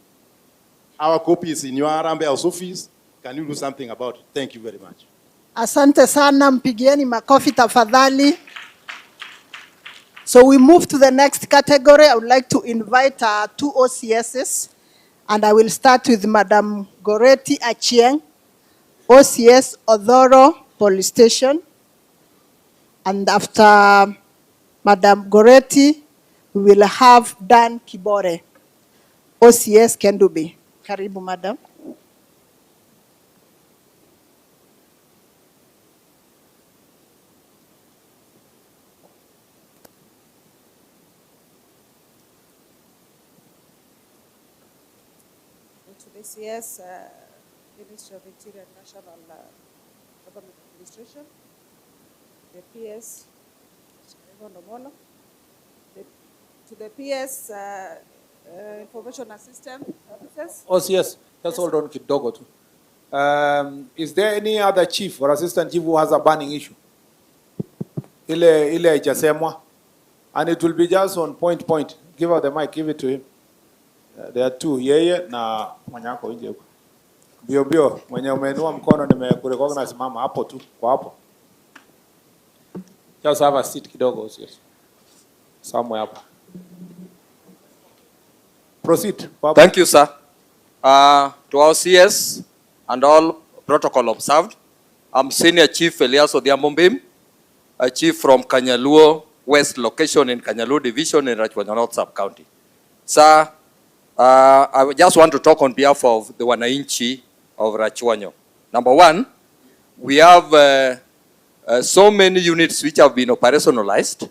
Our copy is in your Rambe House office. Can you do something about it? Thank you very much. Asante sana, mpigieni makofi tafadhali. So we move to the next category. I would like to invite our two OCSs, and I will start with Madam Goreti Achieng, OCS Odhoro Police Station. And after Madam Goreti, we will have Dan Kibore, OCS Kendubi. Karibu, Madam. OCS, Ministry of Interior and National Government Administration, the PS, to the PS information system services. OCS, just hold on kidogo tu. Is there any other chief or assistant chief who has a burning issue? Ile haijasemwa. And it will be just on point. Give her the mic, give it to him. There are two, yeye na mwenyako nje huko. Bio, mwenye umeinua mkono nimekurecognize mama hapo tu, kwa hapo. Just have a seat kidogo, OCS. Somewhere hapa. Proceed. Papa. Thank you, sir. To our CS and all protocol observed, I'm Senior Chief Elias Odhiambo, a chief from Kanyaluo West location in Kanyaluo Division in Rachuonyo North Sub-County. Sir, I just want to talk on behalf of the Wananchi of Rachuonyo. Number one, we have so many units which have been operationalized,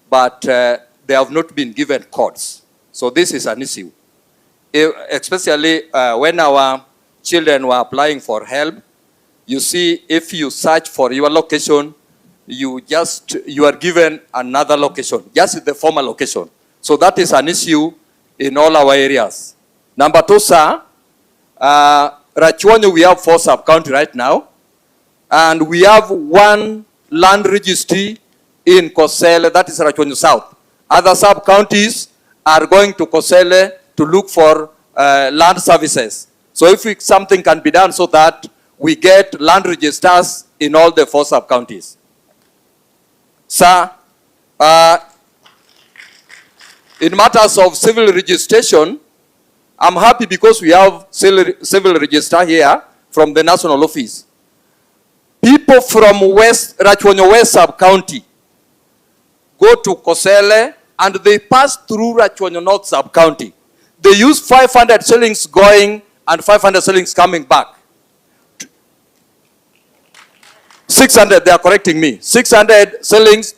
but they have not been given codes. So this is an issue. Especially when our children were applying for help, you see, if you search for your location, you are given another location, just the former location. So that is an issue in all our areas. Number two, sir, Rachuonyo, we have 4 sub-county right now, and we have 1 land registry in Kosele, that is Rachuonyo South. Other sub-counties are going to Kosele to look for land services. So if something can be done so that we get land registers in all the 4 sub-counties. Sir, in matters of civil registration, I'm happy because we have civil register here from the national office. People from Rachuonyo West sub-county go to Kosele and they pass through Rachuonyo North sub-county. They use 500 shillings going and 500 shillings coming back. 600, they are correcting me. 600 shillings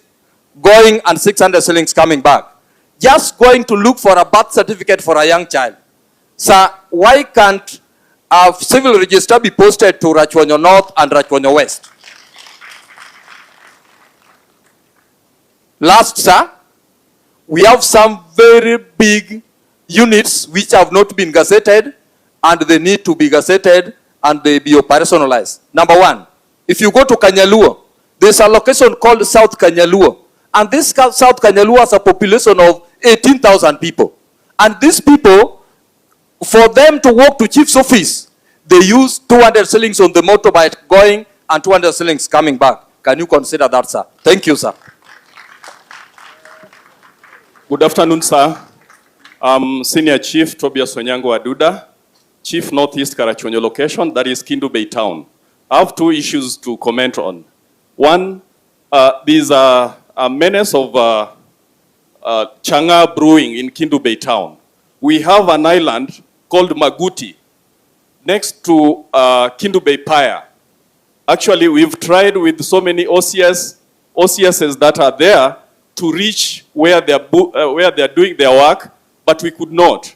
going and 600 shillings coming back. Just going to look for a birth certificate for a young child. Sir, why can't a civil register be posted to Rachuonyo North and Rachuonyo West? Last, sir, we have some very big units which have not been gazetted and they need to be gazetted and they be operationalized. Number one, if you go to Kanyaluo, there's a location called South Kanyaluo. And this South Kanyaluo has a population of 18,000 people. And these people, for them to walk to chief's office, they use 200 shillings on the motorbike going and 200 shillings coming back. Can you consider that, sir? Thank you, sir. Good afternoon, sir. I'm Senior Chief Tobias Onyango Aduda, Chief Northeast Karachuonyo location, that is Mutembei town. I have 2 issues to comment on. One, these are a menace of Changa brewing in Mutembei town. We have an island called Maguti next to Mutembei Pier. Actually, we've tried with so many OCSs that are there to reach where they're doing their work, but we could not.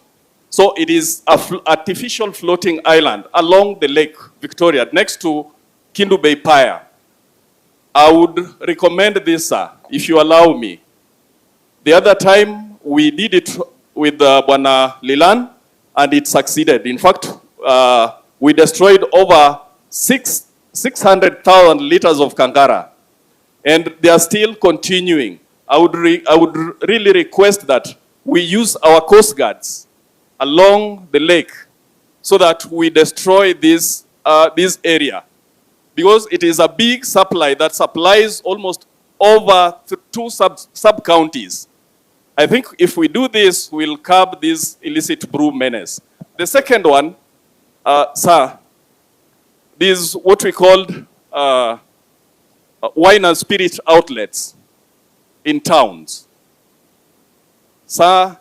So it is an artificial floating island along the Lake Victoria next to Mutembei Pier. I would recommend this, sir, if you allow me. The other time we did it with Bwana Lilan and it succeeded. In fact, we destroyed over 600,000 liters of Kangara, and they are still continuing. I would really request that we use our coast guards along the lake so that we destroy this area, because it is a big supply that supplies almost over 2 sub-counties. I think if we do this, we'll curb this illicit brew menace. The second one, sir, is what we called wine and spirit outlets in towns. Sir,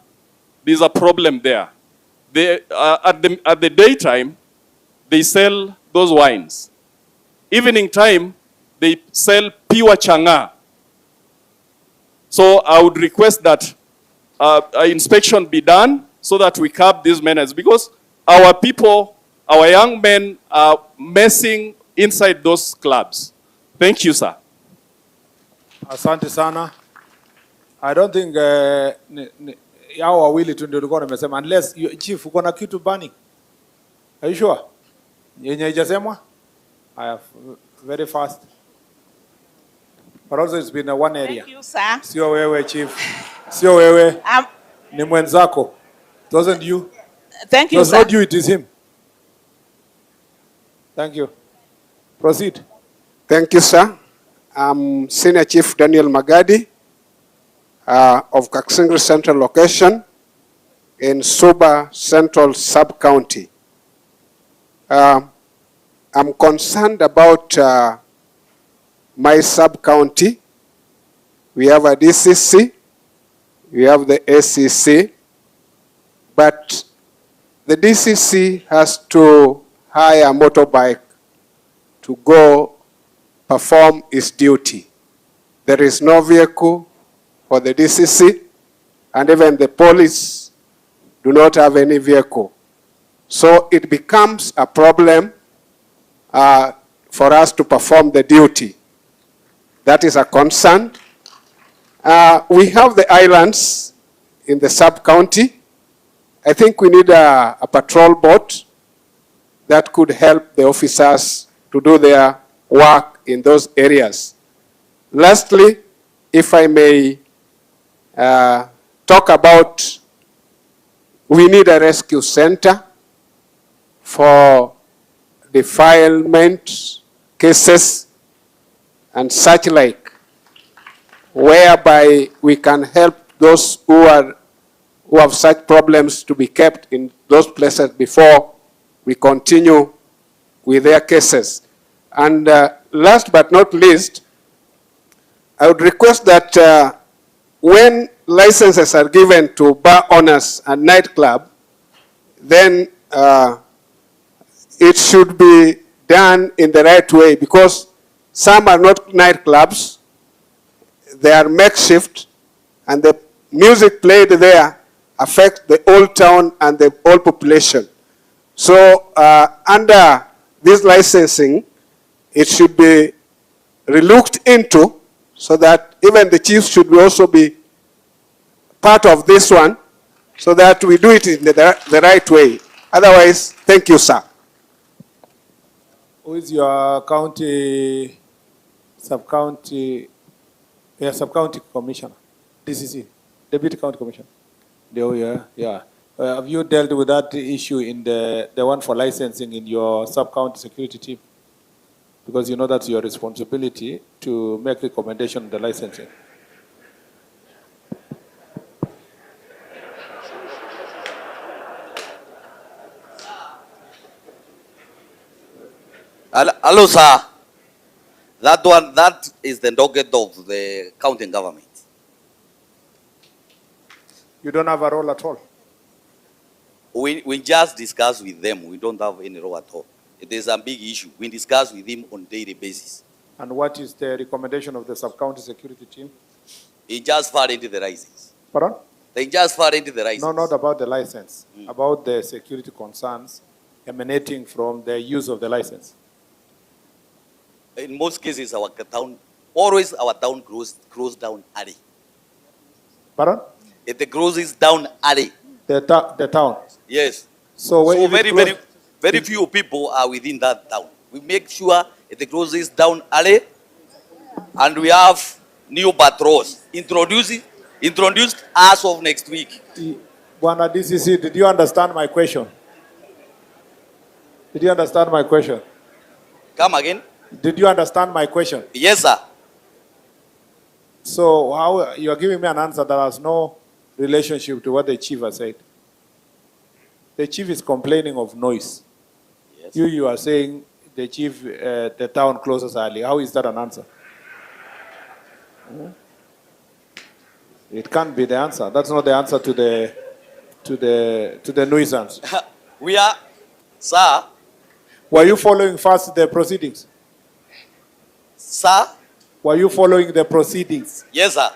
there's a problem there. They, at the daytime, they sell those wines. Evening time, they sell pure changa. So I would request that inspection be done so that we curb these menace, because our people, our young men are messing inside those clubs. Thank you, sir. Asante sana. I don't think hao wawili tu ndio tulikuwa nimesema, unless chief uko na kitu burning. Are you sure? Yenye haijasemwa? Haya, very fast. But also it's been a one area. Thank you, sir. Sio wewe chief. Sio wewe. Ni mwenzako. It wasn't you. Thank you, It was sir. not you, it is him. Thank you. Proceed. Thank you, sir. I'm Senior Chief Daniel Magadi of Kaksingri Central Location in Suba Central Sub-County. I'm concerned about my sub-county. We have a DCC, we have the ACC, but the DCC has to hire a motorbike to go perform its duty. There is no vehicle for the DCC, and even the police do not have any vehicle. So it becomes a problem for us to perform the duty. That is a concern. We have the islands in the sub-county. I think we need a patrol boat that could help the officers to do their work in those areas. Lastly, if I may talk about, we need a rescue center for defilement cases and such like, whereby we can help those who have such problems to be kept in those places before we continue with their cases. And last but not least, I would request that when licenses are given to bar owners and nightclub, then it should be done in the right way, because some are not nightclubs, they are makeshift, and the music played there affects the old town and the old population. So under this licensing, it should be relooked into, so that even the chiefs should also be part of this one, so that we do it in the right way. Otherwise, thank you, sir. Who is your county, sub-county commissioner? DCC, Deputy County Commissioner. Yeah. Have you dealt with that issue in the one for licensing in your sub-county security team? Because you know that's your responsibility to make recommendation on the licensing. Hello, sir. That is the docket of the county government. You don't have a role at all? We just discuss with them. We don't have any role at all. It is a big issue. We discuss with them on a daily basis. And what is the recommendation of the sub-county security team? It just far into the license. Pardon? They just far into the license. No, not about the license. About the security concerns emanating from the use of the license. In most cases, our town grows down early. Pardon? It grows down early. The town? Yes. So very few people are within that town. We make sure it grows down early, and we have new patrols introduced as of next week. Bwana DCC, did you understand my question? Did you understand my question? Come again? Did you understand my question? Yes, sir. So how you are giving me an answer that has no relationship to what the chief has said? The chief is complaining of noise. Yes. You are saying the chief, the town closes early. How is that an answer? It can't be the answer. That's not the answer to the nuisance. We are, sir. Were you following first the proceedings? Sir? Were you following the proceedings? Yes, sir.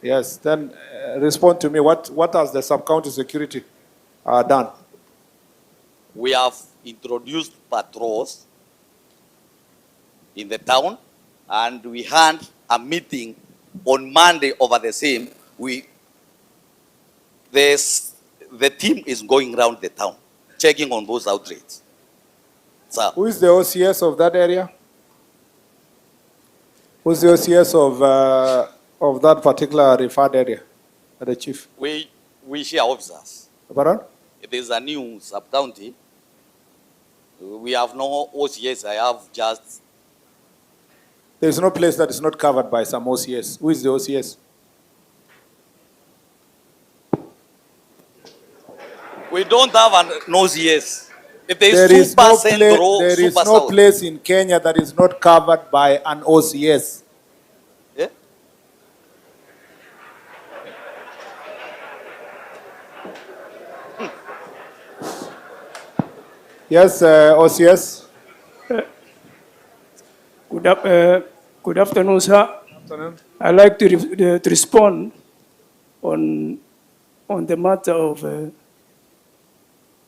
Yes. Then respond to me. What has the sub-county security done? We have introduced patrols in the town, and we had a meeting on Monday over the same the team is going around the town, checking on those outlets. So, Who is the OCS of that area? Who's the OCS of that particular referred area? The chief. we share officers. Pardon? If there's a new sub-county, we have no OCS, I have just... There is no place that is not covered by some OCS. Who is the OCS? We don't have an OCS. If There is no place in Kenya that is not covered by an OCS. Yeah? Yes, OCS. Good afternoon, sir. Afternoon. I'd like to respond on the matter of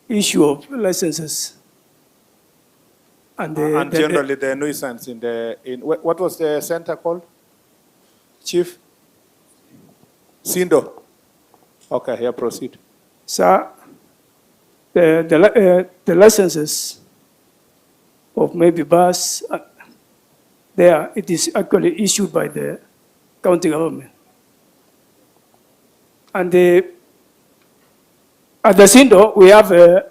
issue of licenses and generally the nuisance what was the center called? Chief? Sindo. Okay, here proceed. Sir, the licenses of maybe bus there, it is actually issued by the county government. And at the Sindo, we have a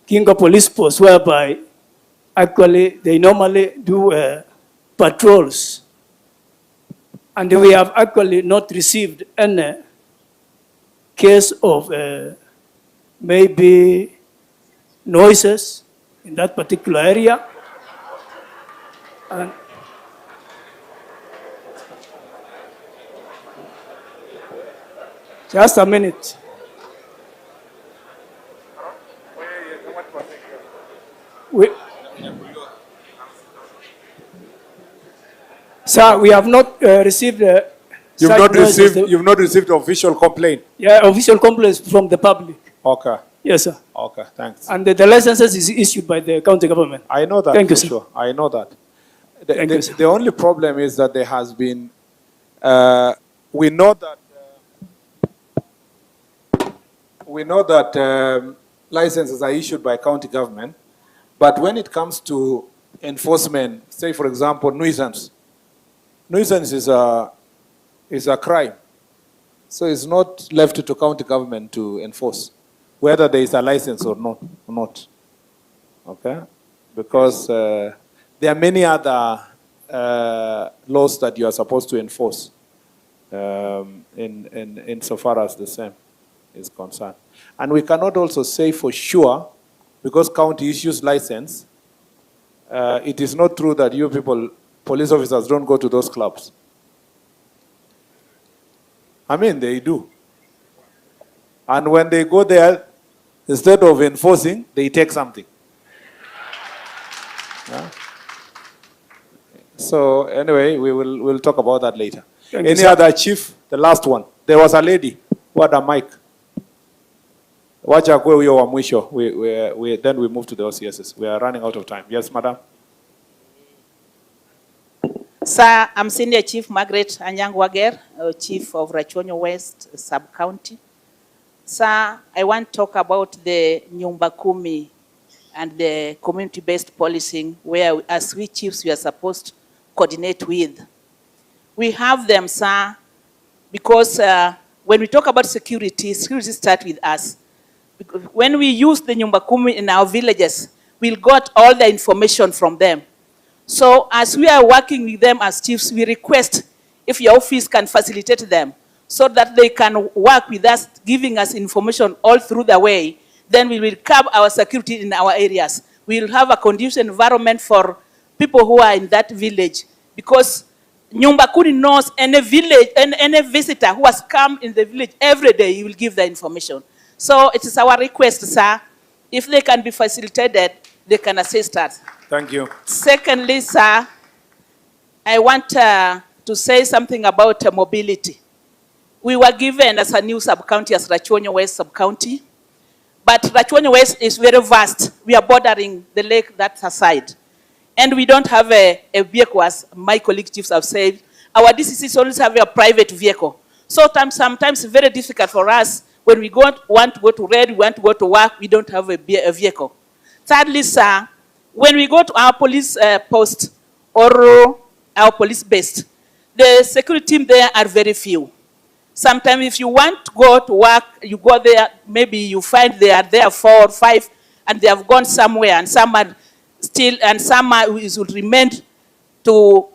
Kinga police post whereby actually they normally do patrols. And we have actually not received any case of maybe noises in that particular area. And just a minute. Sir, we have not received. You've not received official complaint. Yeah, official complaints from the public. Okay. Yes, sir. Okay, thanks. And the licenses is issued by the county government. I know that. Thank you, for sir. sure. I know that. Thank you, sir. The only problem is that there has been. We know that licenses are issued by county government, but when it comes to enforcement, say for example nuisance is a crime, so it's not left to county government to enforce, whether there is a license or not. Okay, because there are many other laws that you are supposed to enforce in so far as the same is concerned. And we cannot also say for sure, because county issues license, it is not true that you people, police officers, don't go to those clubs. I mean, they do. And when they go there, instead of enforcing, they take something. Yeah? So anyway, we'll talk about that later. Any other chief? The last one. There was a lady who had a mic. Wacha kwe huyo wa mwisho. Then we move to the OCSs. We are running out of time. Yes, madam. Sir, I'm Senior Chief Margaret Anyangwager, Chief of Rachuonyo West Sub-County. Sir, I want to talk about the Nyumba Kumi and the community-based policing, where as we chiefs we are supposed to coordinate with. We have them, sir, because when we talk about security starts with us. Because when we use the Nyumba Kumi in our villages, we'll got all the information from them. So as we are working with them as chiefs, we request if your office can facilitate them so that they can work with us, giving us information all through the way. Then we will curb our security in our areas. We will have a conducive environment for people who are in that village, because Nyumba Kumi knows any village, any visitor who has come in the village every day, you will give the information. So it is our request, sir, if they can be facilitated, they can assist us. Thank you. Secondly, sir, I want to say something about mobility. We were given as a new sub-county as Rachuonyo West sub-county, but Rachuonyo West is very vast. We are bordering the lake that aside. And we don't have a vehicle, as my colleague chiefs have said. Our DCCs always have a private vehicle. So sometimes it's very difficult for us when we want to go to raid, we want to go to work, we don't have a vehicle. Thirdly, sir, when we go to our police post or our police base, the security team there are very few. Sometimes if you want to go to work, you go there, maybe you find they are there 4 or 5, and they have gone somewhere, and some are still, and some will remain to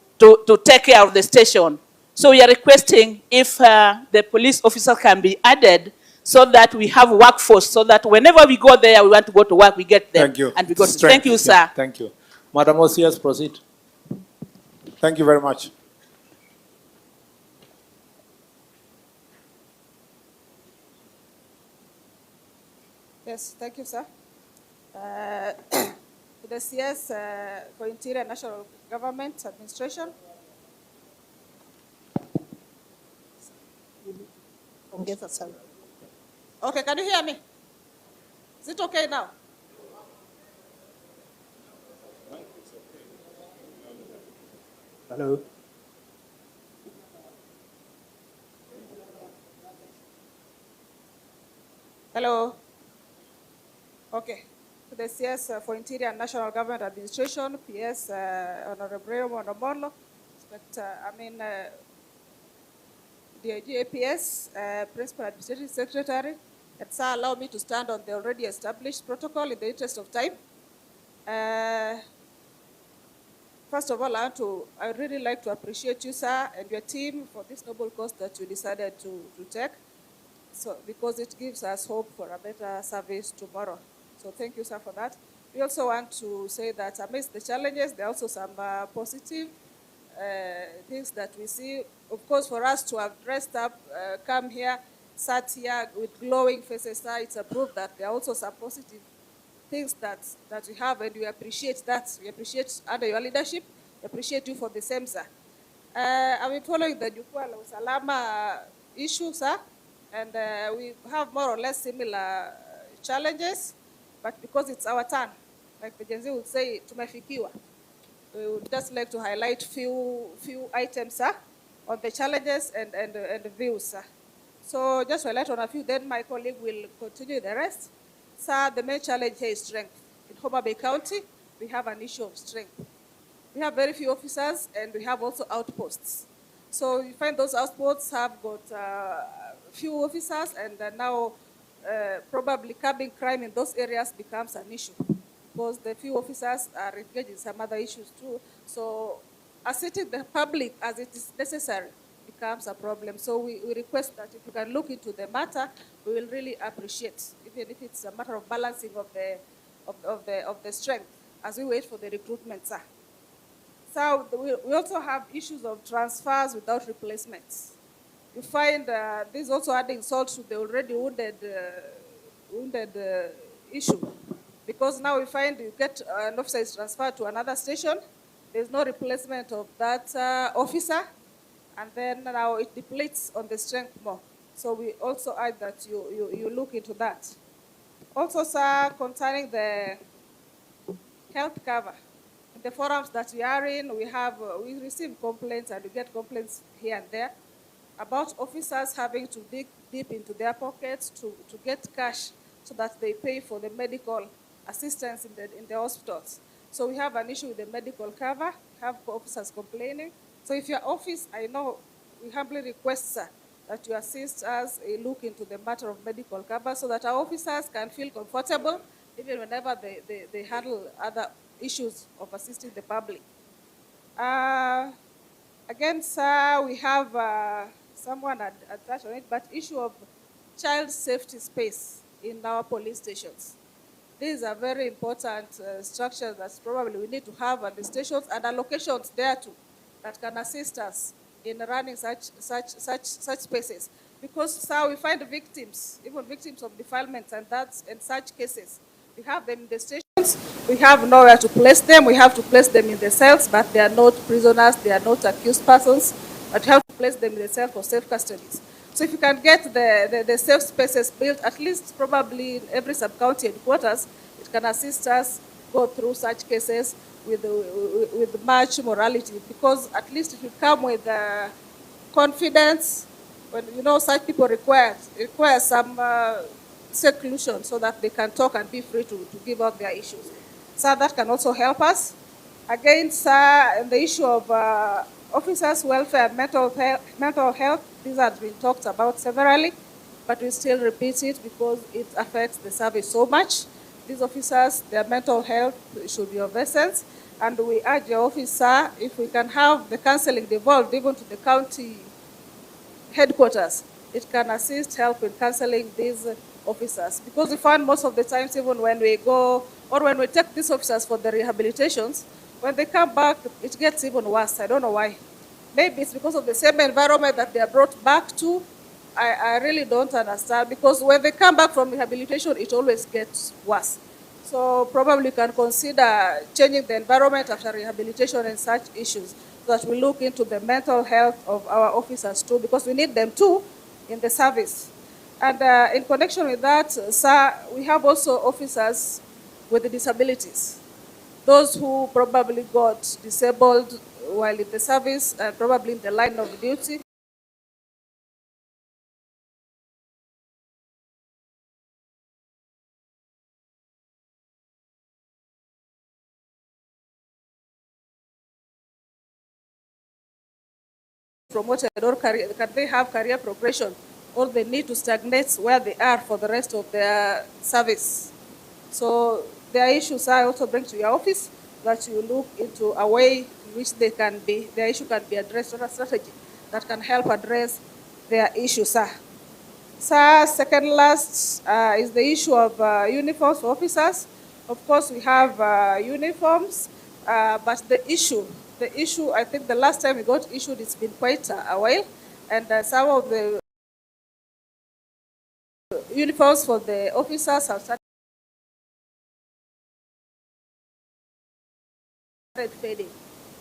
take care of the station. So we are requesting if the police officer can be added so that we have workforce, so that whenever we go there, we want to go to work, we get them. Thank you. And we go to, thank you, sir. Yeah, thank you. Madam OCS, proceed. Thank you very much. Yes, thank you, sir. The CS for Interior National Government Administration. Okay, can you hear me? Is it okay now? Hello. Hello. Okay. The CS for Interior and National Government Administration, PS Honorable Monomolo, DIG APS, Principal Administrative Secretary, and sir, allow me to stand on the already established protocol in the interest of time. First of all, I really like to appreciate you, sir, and your team for this noble cause that you decided to take. So, because it gives us hope for a better service tomorrow. So thank you, sir, for that. We also want to say that amidst the challenges, there are also some positive things that we see. Of course, for us to have dressed up, come here, sat here with glowing faces, sir, it's a proof that there are also some positive things that we have, and we appreciate that. We appreciate under your leadership. We appreciate you for the same, sir. I've been following the Jukwaa Usalama issue, sir, and we have more or less similar challenges. But because it's our turn, like the Gen Z would say, tumefikiwa. We would just like to highlight few items, sir, on the challenges and the views, sir. So just highlight on a few, then my colleague will continue the rest. Sir, the main challenge here is strength. In Homabay County, we have an issue of strength. We have very few officers, and we have also outposts. So you find those outposts have got few officers, and now probably curbing crime in those areas becomes an issue, because the few officers are engaged in some other issues too. So assisting the public as it is necessary becomes a problem. So we request that if you can look into the matter, we will really appreciate, even if it's a matter of balancing of the strength as we wait for the recruitment, sir. So we also have issues of transfers without replacements. You find this is also adding salt to the already wounded issue, because now we find you get an officer is transferred to another station, there's no replacement of that officer, and then now it depletes on the strength more. So we also add that you look into that. Also, sir, concerning the health cover, in the forums that we are in, we receive complaints, and we get complaints here and there about officers having to dig deep into their pockets to get cash so that they pay for the medical assistance in the hospitals. So we have an issue with the medical cover, have officers complaining. So if your office, I know, we humbly request, sir, that you assist us look into the matter of medical cover so that our officers can feel comfortable even whenever they handle other issues of assisting the public. Again, sir, we have someone had touched on it, but issue of child safety space in our police stations. These are very important structures that probably we need to have at the stations, and allocations there too that can assist us in running such spaces. Because, sir, we find victims, even victims of defilements and such cases. We have them in the stations. We have nowhere to place them. We have to place them in the cells, but they are not prisoners. They are not accused persons. But we have to place them in the cell for safe custody. So if you can get the safe spaces built, at least probably in every sub-county headquarters, it can assist us go through such cases with much morality, because at least it will come with confidence when such people require some seclusion so that they can talk and be free to give out their issues. So that can also help us. Again, sir, the issue of officers' welfare and mental health, these have been talked about severally, but we still repeat it because it affects the service so much. These officers, their mental health should be of essence, and we urge your officer, if we can have the counseling devolved even to the county headquarters, it can help in counseling these officers. Because we find most of the times, even when we go, or when we take these officers for the rehabilitations, when they come back, it gets even worse. I don't know why. Maybe it's because of the same environment that they are brought back to. I really don't understand, because when they come back from rehabilitation, it always gets worse. So probably you can consider changing the environment after rehabilitation and such issues, so that we look into the mental health of our officers too, because we need them too in the service. And in connection with that, sir, we have also officers with disabilities. Those who probably got disabled while in the service, probably in the line of duty. Promoted, or can they have career progression, or they need to stagnate where they are for the rest of their service. So their issues I also bring to your office, that you look into a way in which their issue can be addressed, or a strategy that can help address their issues, sir. Sir, second last is the issue of uniforms for officers. Of course, we have uniforms, but the issue, I think the last time we got issued, it's been quite a while, and some of the uniforms for the officers have started fading.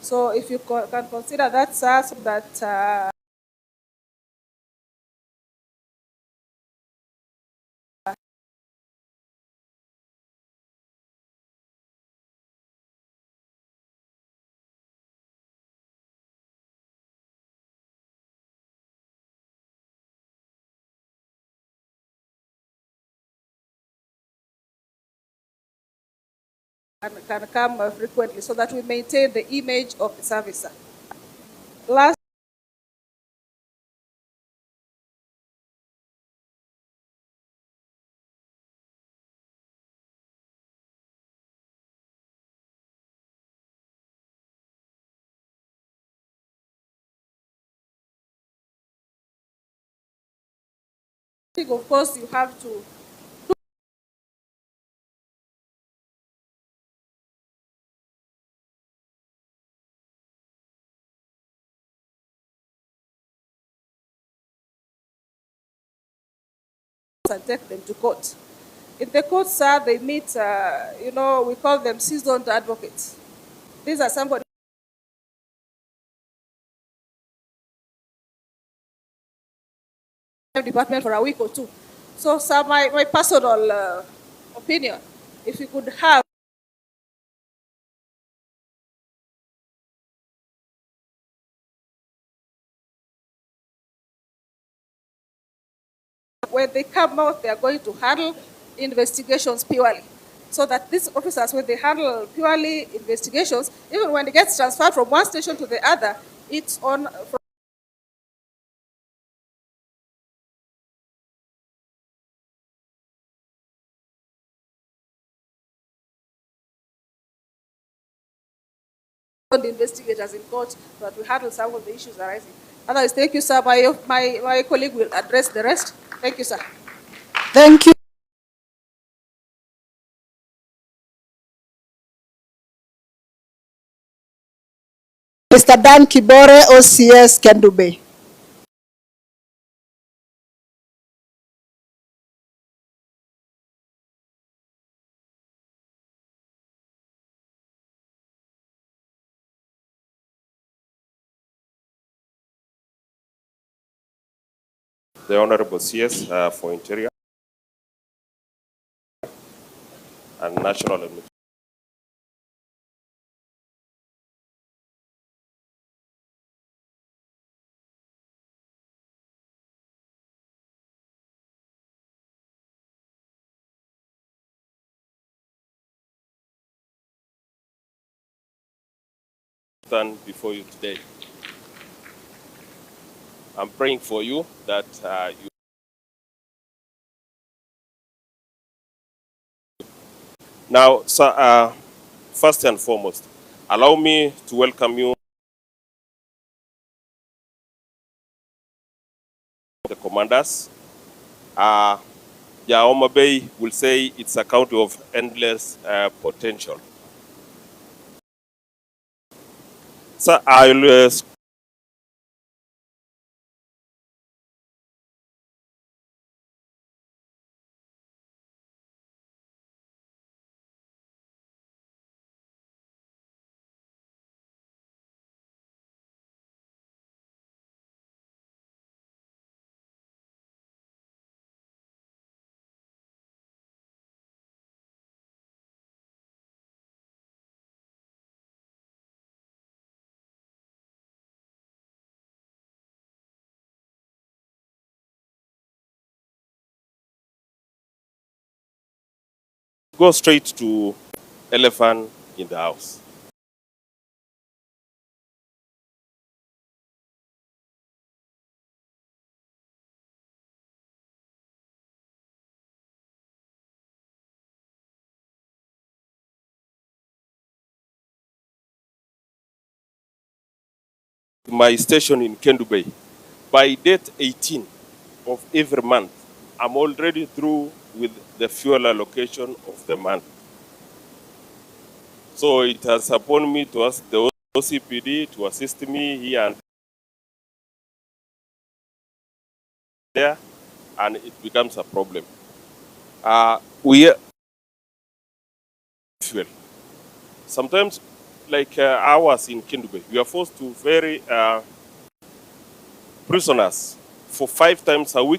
So if you can consider that, sir, so that can come frequently, so that we maintain the image of the service, sir. Last, of course, you have to and take them to court. In the court, sir, they meet, we call them seasoned advocates. These are somebody department for a week or two. So, sir, my personal opinion, if we could have when they come out, they are going to handle investigations purely. So that these officers, when they handle purely investigations, even when it gets transferred from one station to the other, it's on the investigators in court, so that we handle some of the issues arising. Otherwise, thank you, sir. My colleague will address the rest. Thank you, sir. Thank you. Mr. Dan Kibore, OCS Kendube. The Honorable CS for Interior and National Administration. stand before you today. I'm praying for you that you. Now, sir, first and foremost, allow me to welcome you, the commanders. Homabay will say it's a county of endless potential. So I'll go straight to elephant in the house. My station in Mutembei. By date 18 of every month, I'm already through with the fuel allocation of the month. So it has upon me to ask the OCPD to assist me here and there, and it becomes a problem. We fuel. Sometimes, like hours in Mutembei, we are forced to ferry prisoners for 5 times a week